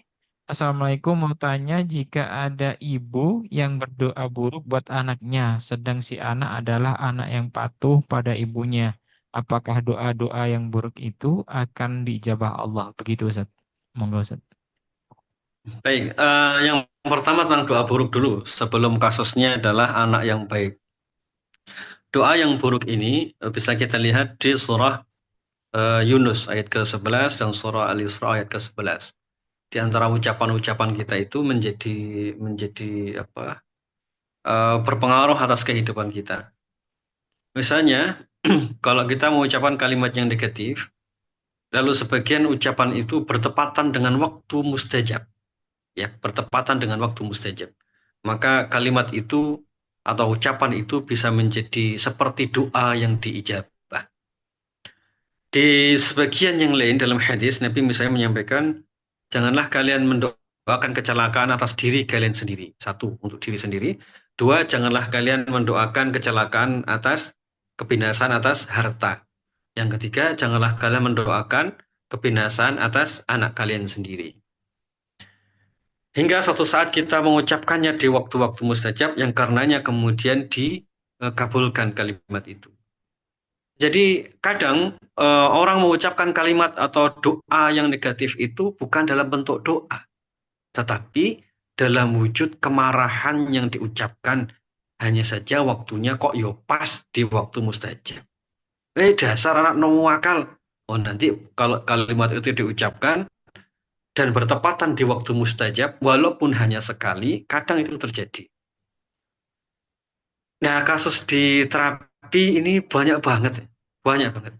Assalamualaikum, mau tanya jika ada ibu yang berdoa buruk buat anaknya, sedang si anak adalah anak yang patuh pada ibunya. Apakah doa-doa yang buruk itu akan diijabah Allah? Begitu Ustaz. Monggo Ustaz. Baik, yang pertama tentang doa buruk dulu sebelum kasusnya adalah anak yang baik. Doa yang buruk ini bisa kita lihat di surah Yunus ayat ke-11 dan surah Al-Isra ayat ke-11. Di antara ucapan-ucapan kita itu menjadi apa? Berpengaruh atas kehidupan kita. Misalnya, kalau kita mengucapkan kalimat yang negatif, lalu sebagian ucapan itu bertepatan dengan waktu mustajab, ya, bertepatan dengan waktu mustajab. Maka kalimat itu atau ucapan itu bisa menjadi seperti doa yang diijabah. Di sebagian yang lain dalam hadis, Nabi misalnya menyampaikan, janganlah kalian mendoakan kecelakaan atas diri kalian sendiri. Satu, untuk diri sendiri. Dua, janganlah kalian mendoakan kecelakaan atas kebinasaan atas harta. Yang ketiga, janganlah kalian mendoakan kebinasaan atas anak kalian sendiri. Hingga suatu saat kita mengucapkannya di waktu-waktu mustajab yang karenanya kemudian dikabulkan kalimat itu. Jadi kadang orang mengucapkan kalimat atau doa yang negatif itu bukan dalam bentuk doa, tetapi dalam wujud kemarahan yang diucapkan, hanya saja waktunya kok yo pas di waktu mustajab. Dasar anak nomu akal. Oh, nanti kalau kalimat itu diucapkan dan bertepatan di waktu mustajab, walaupun hanya sekali, kadang itu terjadi. Nah, kasus di terapi ini banyak banget. Banyak banget.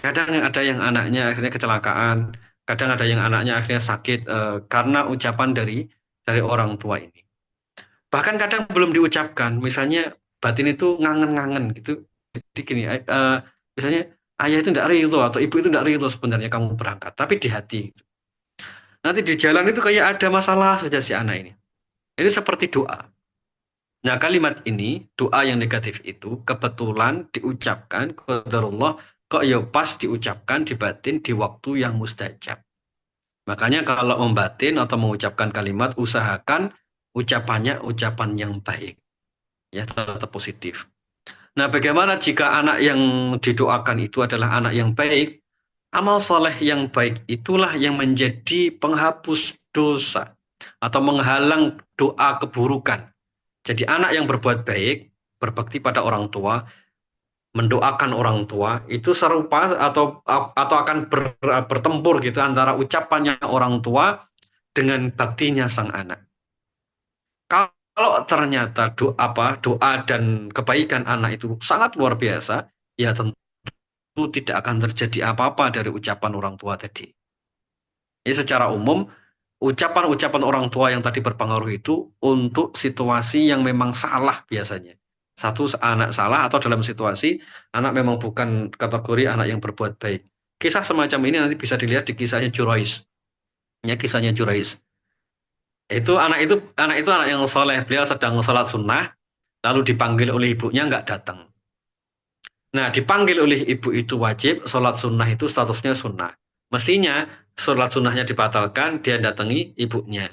Kadang ada yang anaknya akhirnya kecelakaan, kadang ada yang anaknya akhirnya sakit karena ucapan dari orang tua ini. Bahkan kadang belum diucapkan, misalnya batin itu ngangen-ngangen gitu. Jadi gini, misalnya ayah itu tidak ridho atau ibu itu tidak ridho sebenarnya kamu berangkat, tapi di hati. Nanti di jalan itu kayak ada masalah saja si anak ini. Itu seperti doa. Nah, kalimat ini, doa yang negatif itu kebetulan diucapkan qadarullah kok ya pas diucapkan di batin di waktu yang mustajab. Makanya kalau membatin atau mengucapkan kalimat, usahakan ucapannya ucapan yang baik. Ya, tetap positif. Nah, bagaimana jika anak yang didoakan itu adalah anak yang baik? Amal soleh yang baik itulah yang menjadi penghapus dosa atau menghalang doa keburukan. Jadi anak yang berbuat baik, berbakti pada orang tua, mendoakan orang tua, itu serupa atau akan bertempur gitu antara ucapannya orang tua dengan baktinya sang anak. Kalau ternyata doa dan kebaikan anak itu sangat luar biasa, ya tentu tidak akan terjadi apa-apa dari ucapan orang tua tadi. Ini secara umum ucapan-ucapan orang tua yang tadi berpengaruh itu untuk situasi yang memang salah biasanya. Satu, anak salah atau dalam situasi anak memang bukan kategori anak yang berbuat baik. Kisah semacam ini nanti bisa dilihat di kisahnya Jurais. Ya, kisahnya Jurais. Itu anak yang soleh. Beliau sedang sholat sunnah, lalu dipanggil oleh ibunya nggak datang. Nah, dipanggil oleh ibu itu wajib, sholat sunnah itu statusnya sunnah. Mestinya sholat sunnahnya dibatalkan, dia datangi ibunya.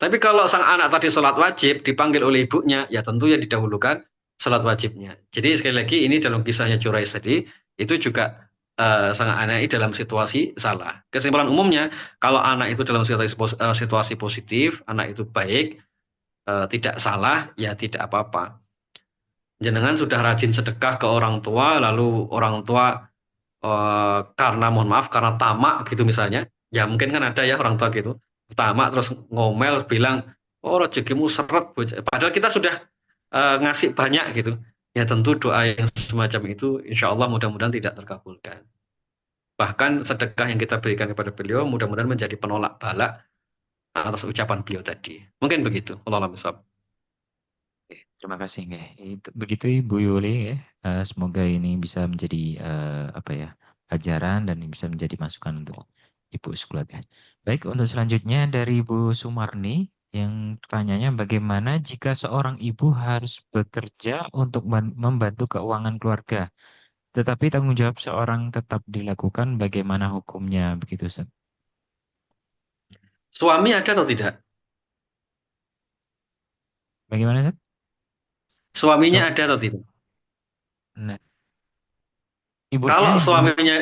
Tapi kalau sang anak tadi sholat wajib dipanggil oleh ibunya, ya tentu yang didahulukan sholat wajibnya. Jadi sekali lagi ini dalam kisahnya Jurais tadi, itu juga sang anak ini dalam situasi salah. Kesimpulan umumnya, kalau anak itu dalam situasi positif, anak itu baik, tidak salah, ya tidak apa-apa. Jenengan sudah rajin sedekah ke orang tua, lalu orang tua karena mohon maaf karena tamak gitu misalnya, ya mungkin kan ada ya orang tua gitu tamak terus ngomel bilang oh rezekimu seret padahal kita sudah ngasih banyak gitu, ya tentu doa yang semacam itu insya Allah mudah-mudahan tidak terkabulkan. Bahkan sedekah yang kita berikan kepada beliau mudah-mudahan menjadi penolak bala atas ucapan beliau tadi, mungkin begitu. Allah alam bisawab. Terima kasih nggih. Begitu Ibu Yuli ya. Semoga ini bisa menjadi apa ya, ajaran dan bisa menjadi masukan untuk Ibu sekeluarga. Baik, untuk selanjutnya dari Ibu Sumarni yang pertanyaannya bagaimana jika seorang ibu harus bekerja untuk membantu keuangan keluarga, tetapi tanggung jawab seorang tetap dilakukan, bagaimana hukumnya begitu, Ustaz? Suami ada atau tidak? Bagaimana, Ustaz? Suaminya So, ada atau tidak? nah, ibunya Kalau ibu. suaminya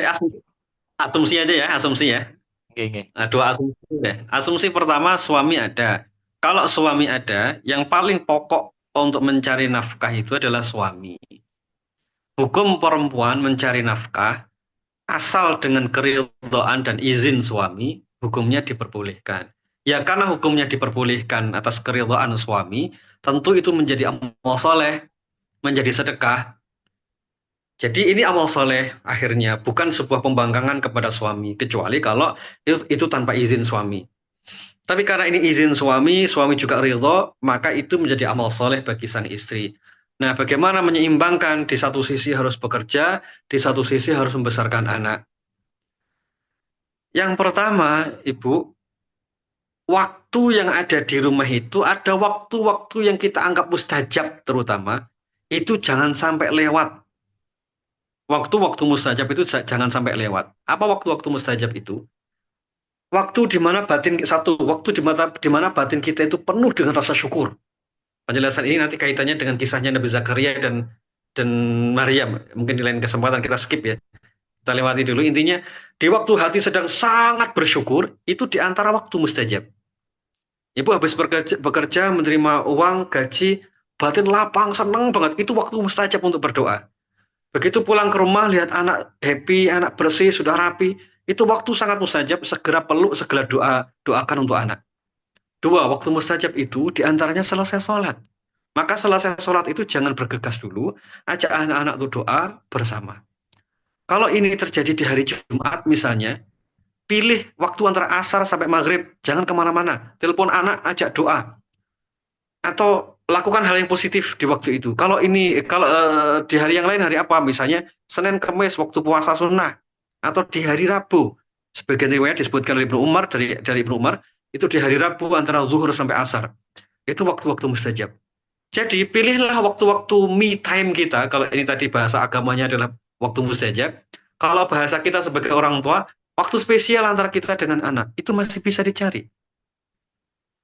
asumsi aja ya, asumsi ya. Oke, oke. Nah, dua asumsi deh. Asumsi pertama suami ada. Kalau suami ada, yang paling pokok untuk mencari nafkah itu adalah suami. Hukum perempuan mencari nafkah asal dengan keridhaan dan izin suami, hukumnya diperbolehkan. Ya karena hukumnya diperbolehkan atas keridhaan suami, tentu itu menjadi amal soleh, menjadi sedekah. Jadi ini amal soleh akhirnya, bukan sebuah pembangkangan kepada suami, kecuali kalau itu tanpa izin suami. Tapi karena ini izin suami, suami juga ridho, maka itu menjadi amal soleh bagi sang istri. Nah, bagaimana menyeimbangkan di satu sisi harus bekerja, di satu sisi harus membesarkan anak. Yang pertama, Ibu, waktu yang ada di rumah itu ada waktu-waktu yang kita anggap mustajab terutama, itu jangan sampai lewat. Waktu-waktu mustajab itu jangan sampai lewat. Apa waktu-waktu mustajab itu? Waktu di mana waktu di mana batin kita itu penuh dengan rasa syukur. Penjelasan ini nanti kaitannya dengan kisahnya Nabi Zakaria dan Maryam. Mungkin di lain kesempatan kita skip ya. Kita lewati dulu. Intinya di waktu hati sedang sangat bersyukur itu di antara waktu mustajab. Ibu habis bekerja menerima uang gaji, batin lapang seneng banget. Itu waktu mustajab untuk berdoa. Begitu pulang ke rumah lihat anak happy, anak bersih, sudah rapi, itu waktu sangat mustajab, segera peluk, segera doakan untuk anak. Dua, waktu mustajab itu diantaranya selesai sholat. Maka selesai sholat itu jangan bergegas dulu, ajak anak-anak untuk doa bersama. Kalau ini terjadi di hari Jumat misalnya, pilih waktu antara asar sampai maghrib, jangan kemana-mana. Telepon anak, ajak doa. Atau lakukan hal yang positif di waktu itu. Kalau di hari yang lain hari apa? Misalnya Senin Kamis waktu puasa sunnah atau di hari Rabu. Sebagian riwayat disebutkan oleh Ibnu Umar dari Ibnu Umar itu di hari Rabu antara zuhur sampai asar. Itu waktu-waktu mustajab. Jadi pilihlah waktu-waktu me time kita. Kalau ini tadi bahasa agamanya adalah waktu mustajab. Kalau bahasa kita sebagai orang tua, waktu spesial antara kita dengan anak itu masih bisa dicari.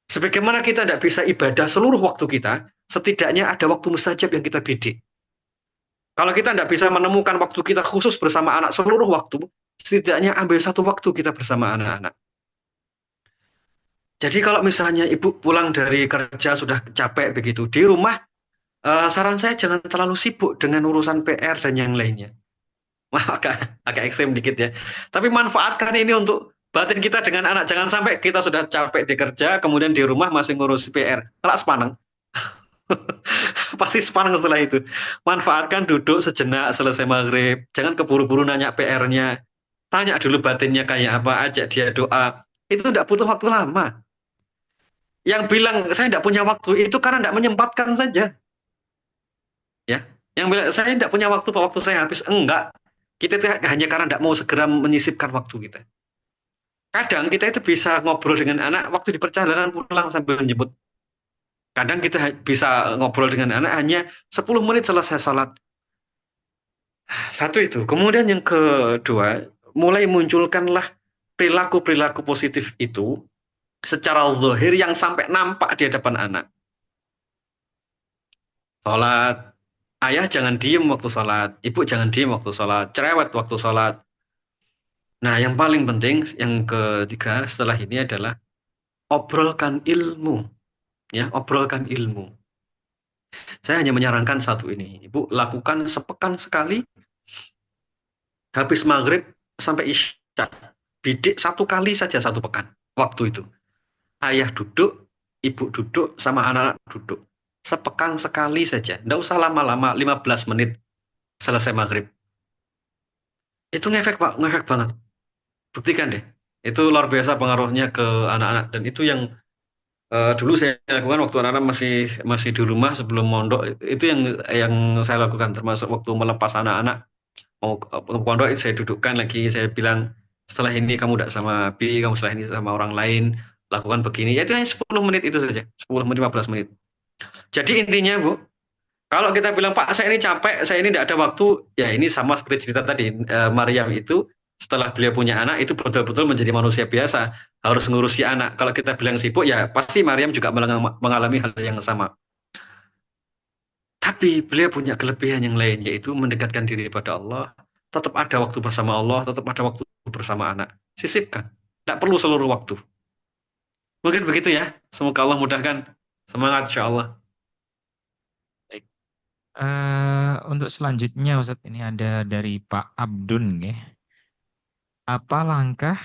Sebagaimana kita tidak bisa ibadah seluruh waktu kita, setidaknya ada waktu mustajab yang kita bidik. Kalau kita tidak bisa menemukan waktu kita khusus bersama anak seluruh waktu, setidaknya ambil satu waktu kita bersama anak-anak. Jadi kalau misalnya ibu pulang dari kerja sudah capek begitu, di rumah saran saya jangan terlalu sibuk dengan urusan PR dan yang lainnya. Wah, agak ekstrem dikit ya. Tapi manfaatkan ini untuk batin kita dengan anak. Jangan sampai kita sudah capek di kerja, kemudian di rumah masih ngurus PR. Kelak sepaneng. Pasti sepaneng setelah itu. Manfaatkan duduk sejenak selesai maghrib. Jangan keburu-buru nanya PR-nya. Tanya dulu batinnya kayak apa, ajak dia doa. Itu tidak butuh waktu lama. Yang bilang saya tidak punya waktu itu karena tidak menyempatkan saja. Ya, yang bilang saya tidak punya waktu saya habis. Enggak. Kita hanya karena tidak mau segera menyisipkan waktu kita. Kadang kita itu bisa ngobrol dengan anak waktu di perjalanan pulang sambil menjemput. Kadang kita bisa ngobrol dengan anak hanya 10 menit selesai sholat. Satu itu. Kemudian yang kedua, mulai munculkanlah perilaku-perilaku positif itu secara zahir yang sampai nampak di hadapan anak. Sholat, ayah jangan diem waktu sholat, ibu jangan diem waktu sholat, cerewet waktu sholat. Nah, yang paling penting, yang ketiga setelah ini adalah obrolkan ilmu. Ya, obrolkan ilmu. Saya hanya menyarankan satu ini. Ibu lakukan sepekan sekali, habis maghrib sampai isya. Bidik satu kali saja satu pekan. Waktu itu. Ayah duduk, ibu duduk, sama anak-anak duduk. Sepekan sekali saja. Nggak usah lama-lama, 15 menit selesai maghrib. Itu ngefek, Pak. Ngefek banget. Buktikan deh. Itu luar biasa pengaruhnya ke anak-anak. Dan itu yang dulu saya lakukan waktu anak-anak masih di rumah sebelum mondok. Itu yang saya lakukan, termasuk waktu melepas anak-anak mau ke pondok, saya dudukkan lagi, saya bilang setelah ini kamu tidak sama B, kamu setelah ini sama orang lain, lakukan begini. Ya itu hanya 10 menit itu saja, 10 menit 15 menit. Jadi intinya Bu, kalau kita bilang Pak saya ini capek, saya ini tidak ada waktu, ya ini sama seperti cerita tadi, Maryam itu setelah beliau punya anak itu betul-betul menjadi manusia biasa, harus ngurusi anak. Kalau kita bilang sibuk, ya pasti Maryam juga mengalami hal yang sama. Tapi beliau punya kelebihan yang lain, yaitu mendekatkan diri pada Allah, tetap ada waktu bersama Allah, tetap ada waktu bersama anak. Sisipkan, tidak perlu seluruh waktu. Mungkin begitu ya, semoga Allah mudahkan. Semangat insya Allah. Baik. Untuk selanjutnya Ustadz, ini ada dari Pak Abdun ya. Apa langkah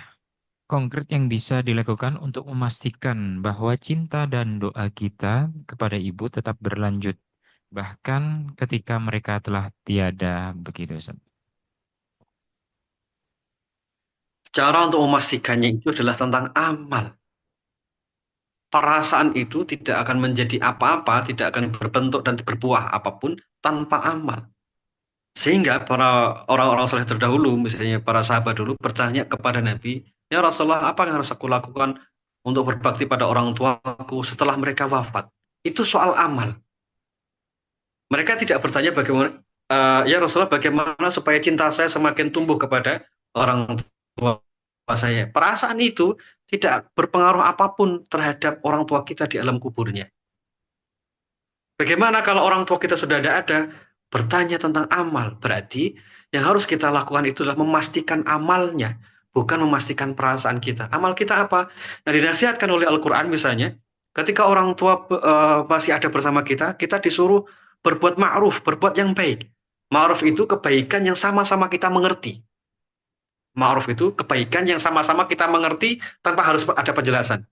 konkret yang bisa dilakukan untuk memastikan bahwa cinta dan doa kita kepada ibu tetap berlanjut, bahkan ketika mereka telah tiada, begitu Ustaz? Cara untuk memastikannya itu adalah tentang amal. Perasaan itu tidak akan menjadi apa-apa, tidak akan berbentuk dan berbuah apapun tanpa amal. Sehingga para orang-orang saleh terdahulu, misalnya para sahabat dulu, bertanya kepada Nabi, ya Rasulullah, apa yang harus aku lakukan untuk berbakti pada orang tuaku setelah mereka wafat? Itu soal amal. Mereka tidak bertanya bagaimana, ya Rasulullah, bagaimana supaya cinta saya semakin tumbuh kepada orang tua saya. Perasaan itu tidak berpengaruh apapun terhadap orang tua kita di alam kuburnya. Bagaimana kalau orang tua kita sudah tidak ada? Bertanya tentang amal. Berarti yang harus kita lakukan itu adalah memastikan amalnya, bukan memastikan perasaan kita. Amal kita apa? Yang dinasihatkan oleh Al-Quran misalnya, ketika orang tua masih ada bersama kita, kita disuruh berbuat ma'ruf, berbuat yang baik. Ma'ruf itu kebaikan yang sama-sama kita mengerti. Ma'ruf itu kebaikan yang sama-sama kita mengerti tanpa harus ada penjelasan.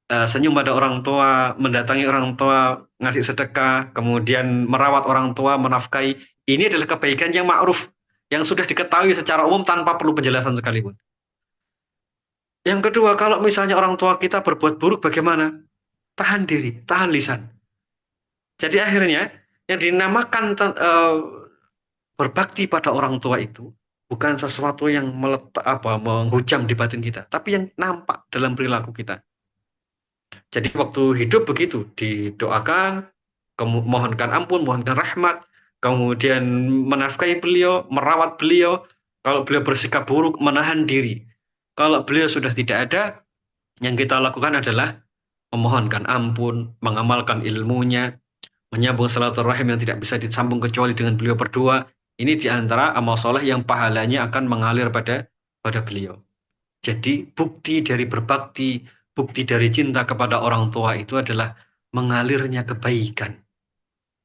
Senyum pada orang tua, mendatangi orang tua, ngasih sedekah, kemudian merawat orang tua, menafkahi. Ini adalah kebaikan yang ma'ruf, yang sudah diketahui secara umum tanpa perlu penjelasan sekalipun. Yang kedua, kalau misalnya orang tua kita berbuat buruk, bagaimana? Tahan diri, tahan lisan. Jadi akhirnya, yang dinamakan berbakti pada orang tua itu, bukan sesuatu yang menghujam di batin kita, tapi yang nampak dalam perilaku kita. Jadi waktu hidup begitu, didoakan, mohonkan ampun, mohonkan rahmat, kemudian menafkahi beliau, merawat beliau. Kalau beliau bersikap buruk, menahan diri. Kalau beliau sudah tidak ada, yang kita lakukan adalah memohonkan ampun, mengamalkan ilmunya, menyambung silaturahim yang tidak bisa disambung kecuali dengan beliau berdua. Ini diantara amal soleh yang pahalanya akan mengalir pada beliau. Jadi bukti dari berbakti, bukti dari cinta kepada orang tua itu adalah mengalirnya kebaikan.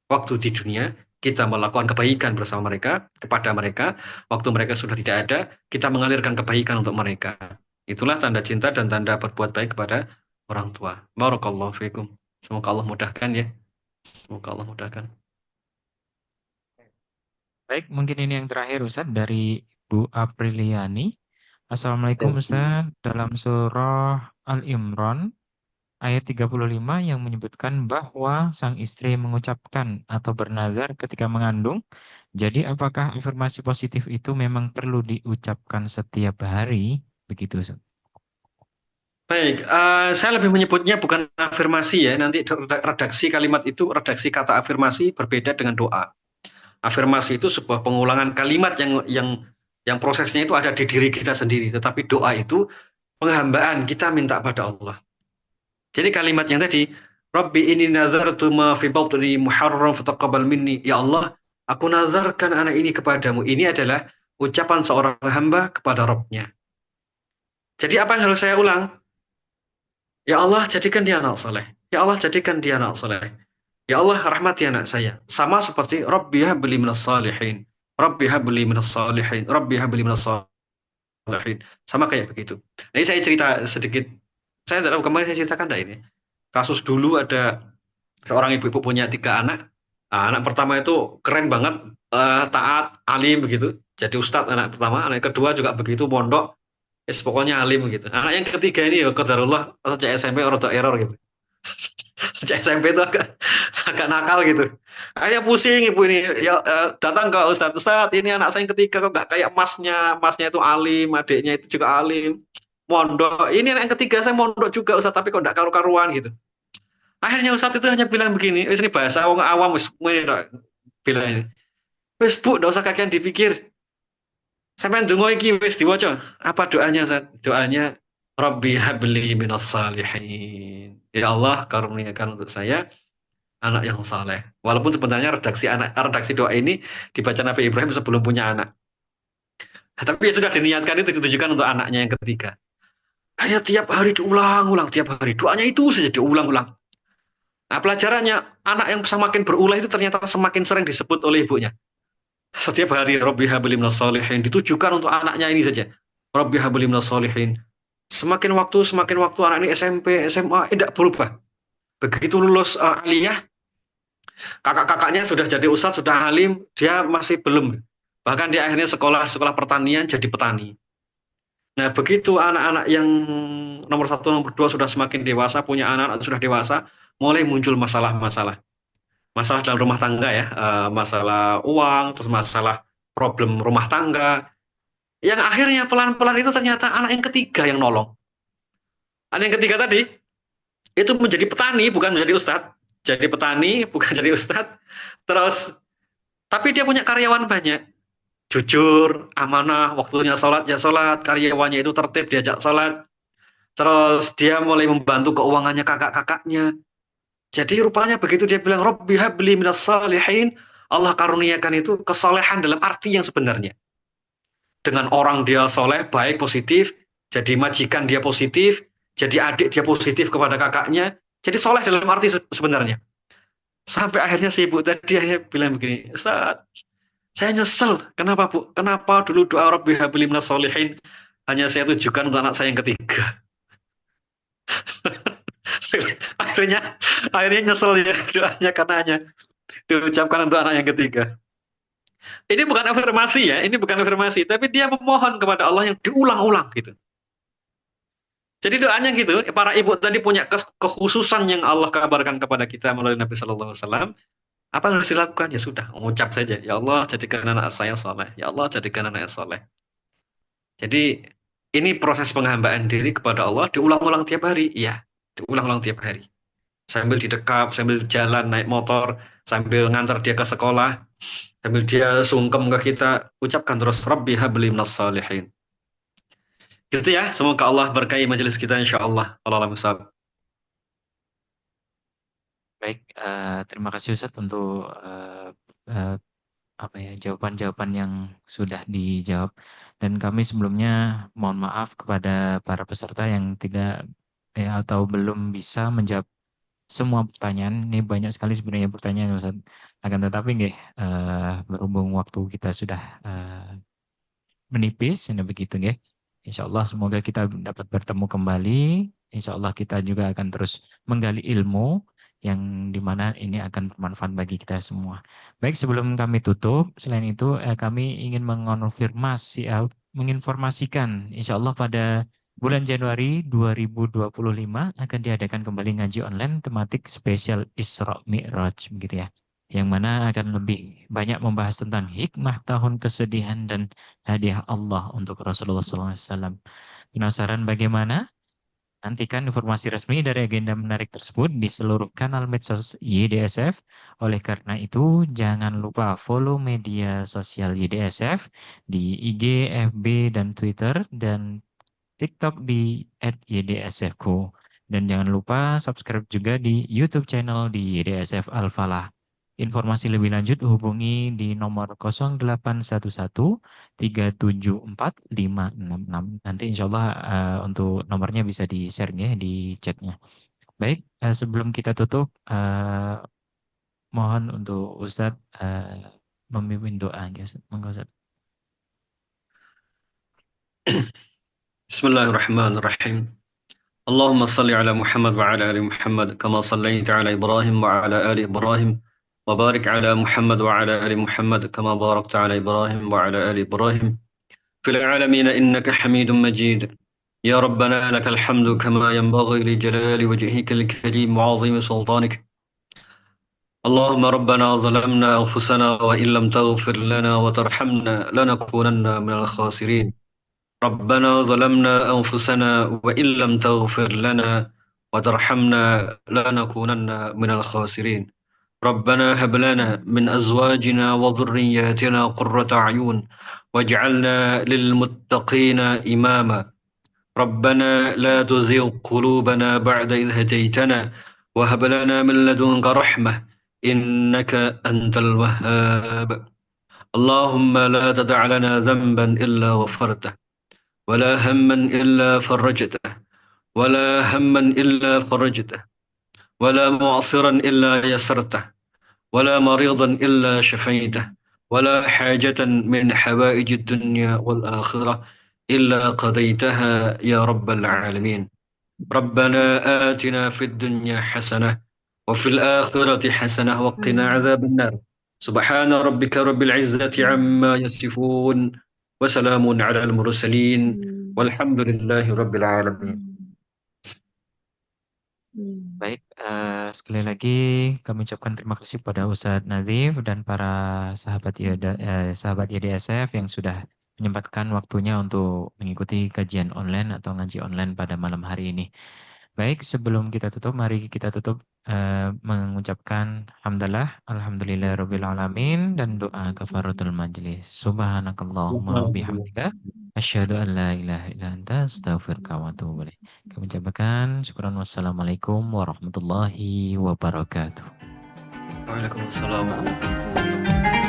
Waktu di dunia, kita melakukan kebaikan bersama mereka, kepada mereka. Waktu mereka sudah tidak ada, kita mengalirkan kebaikan untuk mereka. Itulah tanda cinta dan tanda berbuat baik kepada orang tua. Barakallahu fiikum. Semoga Allah mudahkan ya. Semoga Allah mudahkan. Baik, mungkin ini yang terakhir Ustaz dari Bu Apriliani. Assalamualaikum Ustaz. Dalam surah Al-Imran ayat 35 yang menyebutkan bahwa sang istri mengucapkan atau bernazar ketika mengandung. Jadi apakah afirmasi positif itu memang perlu diucapkan setiap hari? Begitu Ustaz. Baik, saya lebih menyebutnya bukan afirmasi ya. Nanti redaksi kalimat itu, redaksi kata afirmasi berbeda dengan doa. Afirmasi itu sebuah pengulangan kalimat yang prosesnya itu ada di diri kita sendiri. Tetapi doa itu penghambaan kita minta pada Allah. Jadi kalimat yang tadi, Rabbi ini nazartu ma fi batni muharram fataqabbal minni. Ya Allah, aku nazarkan anak ini kepadamu. Ini adalah ucapan seorang hamba kepada Rabbnya. Jadi apa yang harus saya ulang? Ya Allah, jadikan dia anak soleh. Ya Allah, jadikan dia anak soleh. Ya Allah, rahmati anak saya. Sama seperti Rabbi habli minas salihin. Rabbi habli minas salihin. Rabbi habli minas salihin. Sama kayak begitu. Nah, ini saya cerita sedikit. Saya tidak tahu kemarin saya ceritakan enggak ini. Kasus dulu ada seorang ibu-ibu punya 3 anak. Nah, anak pertama itu keren banget, taat, alim begitu. Jadi ustadz anak pertama, anak kedua juga begitu, pondok, pokoknya alim gitu. Anak yang ketiga ini ya qadarullah sejak SMP rada error gitu. Sejak SMP itu agak nakal gitu. Akhirnya pusing ibu ini, ya datang ke ustadz, ustadz ini anak saya yang ketiga kok nggak kayak masnya itu alim, adiknya itu juga alim, mondok. Ini anak yang ketiga saya mondok juga ustadz, tapi kok nggak karu-karuan gitu. Akhirnya Ustadz itu hanya bilang begini, wis ini bahasa orang awam wis ini bilang ini. Wis Bu, enggak usah kakean dipikir. Sampeyan donga iki wis diwaca. Apa doanya Ustaz? Doanya Rabbi habli minas salihin. Ya Allah, karuniakan untuk saya anak yang saleh. Walaupun sebenarnya redaksi doa ini dibaca Nabi Ibrahim sebelum punya anak. Tapi ya sudah diniatkan itu ditujukan untuk anaknya yang ketiga. Hanya tiap hari diulang-ulang, tiap hari doanya itu saja diulang-ulang. Nah, pelajarannya, anak yang semakin berulah itu ternyata semakin sering disebut oleh ibunya. Setiap hari, Rabbi habli minas sholihin, ditujukan untuk anaknya ini saja. Rabbi habli minas sholihin. Semakin waktu anak ini SMP, SMA, tidak berubah. Begitu lulus aliyah, kakak-kakaknya sudah jadi ustadz, sudah alim, dia masih belum. Bahkan dia akhirnya sekolah pertanian, jadi petani. Nah, begitu anak-anak yang nomor 1, nomor 2 sudah semakin dewasa, punya anak sudah dewasa, mulai muncul masalah-masalah dalam rumah tangga ya, masalah uang, terus masalah problem rumah tangga, yang akhirnya pelan-pelan itu ternyata anak yang ketiga yang nolong. Anak yang ketiga tadi, itu menjadi petani, bukan menjadi ustadz. Jadi petani, bukan jadi ustadz. Terus, tapi dia punya karyawan banyak. Jujur, amanah, waktunya sholat, ya sholat, karyawannya itu tertib, diajak sholat. Terus dia mulai membantu keuangannya kakak-kakaknya. Jadi rupanya begitu dia bilang Rabbi habli minas salihin, Allah karuniakan itu kesolehan dalam arti yang sebenarnya. Dengan orang dia soleh, baik, positif, jadi majikan dia positif, jadi adik dia positif kepada kakaknya, jadi soleh dalam arti sebenarnya. Sampai akhirnya si ibu tadi hanya bilang begini, Ustaz, saya nyesel. Kenapa Bu? Kenapa dulu doa Rabbi habli minas salihin hanya saya tujukan untuk anak saya yang ketiga? akhirnya nyesel ya doanya karena hanya diucapkan untuk anak yang ketiga. Ini bukan afirmasi ya, ini bukan afirmasi, tapi dia memohon kepada Allah yang diulang-ulang gitu. Jadi doanya gitu, para ibu tadi punya kekhususan yang Allah kabarkan kepada kita melalui Nabi Shallallahu Alaihi Wasallam. Apa yang harus dilakukan? Ya sudah, mengucap saja. Ya Allah, jadikan anak saya soleh. Ya Allah, jadikan anak saya soleh. Jadi ini proses penghambaan diri kepada Allah diulang-ulang tiap hari. Ya, diulang-ulang tiap hari. Sambil didekap, sambil jalan naik motor, sambil ngantar dia ke sekolah, sambil dia sungkem ke kita, ucapkan terus Rabbi habli minas salihin. Gitu ya, semoga Allah berkahi majelis kita insyaallah. Allah musab. Baik, terima kasih Ustadz untuk eh, apa ya jawaban-jawaban yang sudah dijawab. Dan kami sebelumnya mohon maaf kepada para peserta yang tidak atau belum bisa menjawab semua pertanyaan. Ini banyak sekali sebenarnya pertanyaan Ustaz. Akan tetapi nggih, berhubung waktu kita sudah menipis, ini begitu nggih. Insya Allah semoga kita dapat bertemu kembali. Insya Allah kita juga akan terus menggali ilmu yang dimana ini akan bermanfaat bagi kita semua. Baik, sebelum kami tutup, selain itu kami ingin menginformasikan, Insya Allah pada bulan Januari 2025 akan diadakan kembali ngaji online tematik spesial Isra Mi'raj, begitu ya. Yang mana akan lebih banyak membahas tentang hikmah tahun kesedihan dan hadiah Allah untuk Rasulullah SAW. Penasaran bagaimana? Nantikan informasi resmi dari agenda menarik tersebut di seluruh kanal medsos YDSF. Oleh karena itu, jangan lupa follow media sosial YDSF di IG, FB, dan Twitter, dan TikTok di @ydsfco. Dan jangan lupa subscribe juga di YouTube channel di YDSF Al-Falah. Informasi lebih lanjut hubungi di nomor 0811 374 566. Nanti insya Allah untuk nomornya bisa di-share ya di chatnya. Baik, sebelum kita tutup, mohon untuk Ustadz memimpin doa. Monggo Ustadz. Bismillahirrahmanirrahim. اللهم صل على محمد وعلى آل محمد كما صليت على إبراهيم وعلى آل إبراهيم وبارك على محمد وعلى آل محمد كما باركت على إبراهيم وعلى آل إبراهيم في العالمين إنك حميد مجيد يا ربنا لك الحمد كما ينبغي لجلال وجهك الكريم وعظيم سلطانك اللهم ربنا ظلمنا أنفسنا وإن لم تغفر لنا وترحمنا لنكونن من الخاسرين ربنا ظلمنا أنفسنا وإن لم تغفر لنا وترحمنا لنكونن من الخاسرين ربنا هب لنا من أزواجنا وذرياتنا قرة أعين واجعلنا للمتقين إماما ربنا لا تزغ قلوبنا بعد إذ هديتنا وهب لنا من لدنك رحمة إنك أنت الوهاب اللهم لا تدع لنا ذنبا إلا غفرته ولا هما إلا فرجته ولا هما إلا فرجته ولا معصرا إلا يسرته ولا مريضا إلا شفيته ولا حاجة من حوائج الدنيا والآخرة إلا قضيتها يا رب العالمين ربنا آتنا في الدنيا حسنة وفي الآخرة حسنة وقنا عذاب النار سبحان ربك رب العزة عما يصفون وسلام على المرسلين والحمد لله رب العالمين. Baik, sekali lagi kami ucapkan terima kasih pada Ustadz Nadhif dan para sahabat YDSF yang sudah menyempatkan waktunya untuk mengikuti kajian online atau ngaji online pada malam hari ini. Baik, sebelum kita tutup, mari kita tutup mengucapkan hamdalah, alhamdulillahirabbil alamin dan doa kafaratul majlis. Subhanakallahumma bihamdika asyhadu an la ilaha illa anta astaghfiruka wa atubu ilaik. Kami ucapkan syukran wassalamualaikum warahmatullahi wabarakatuh. Waalaikumsalam. Waalaikumsalam.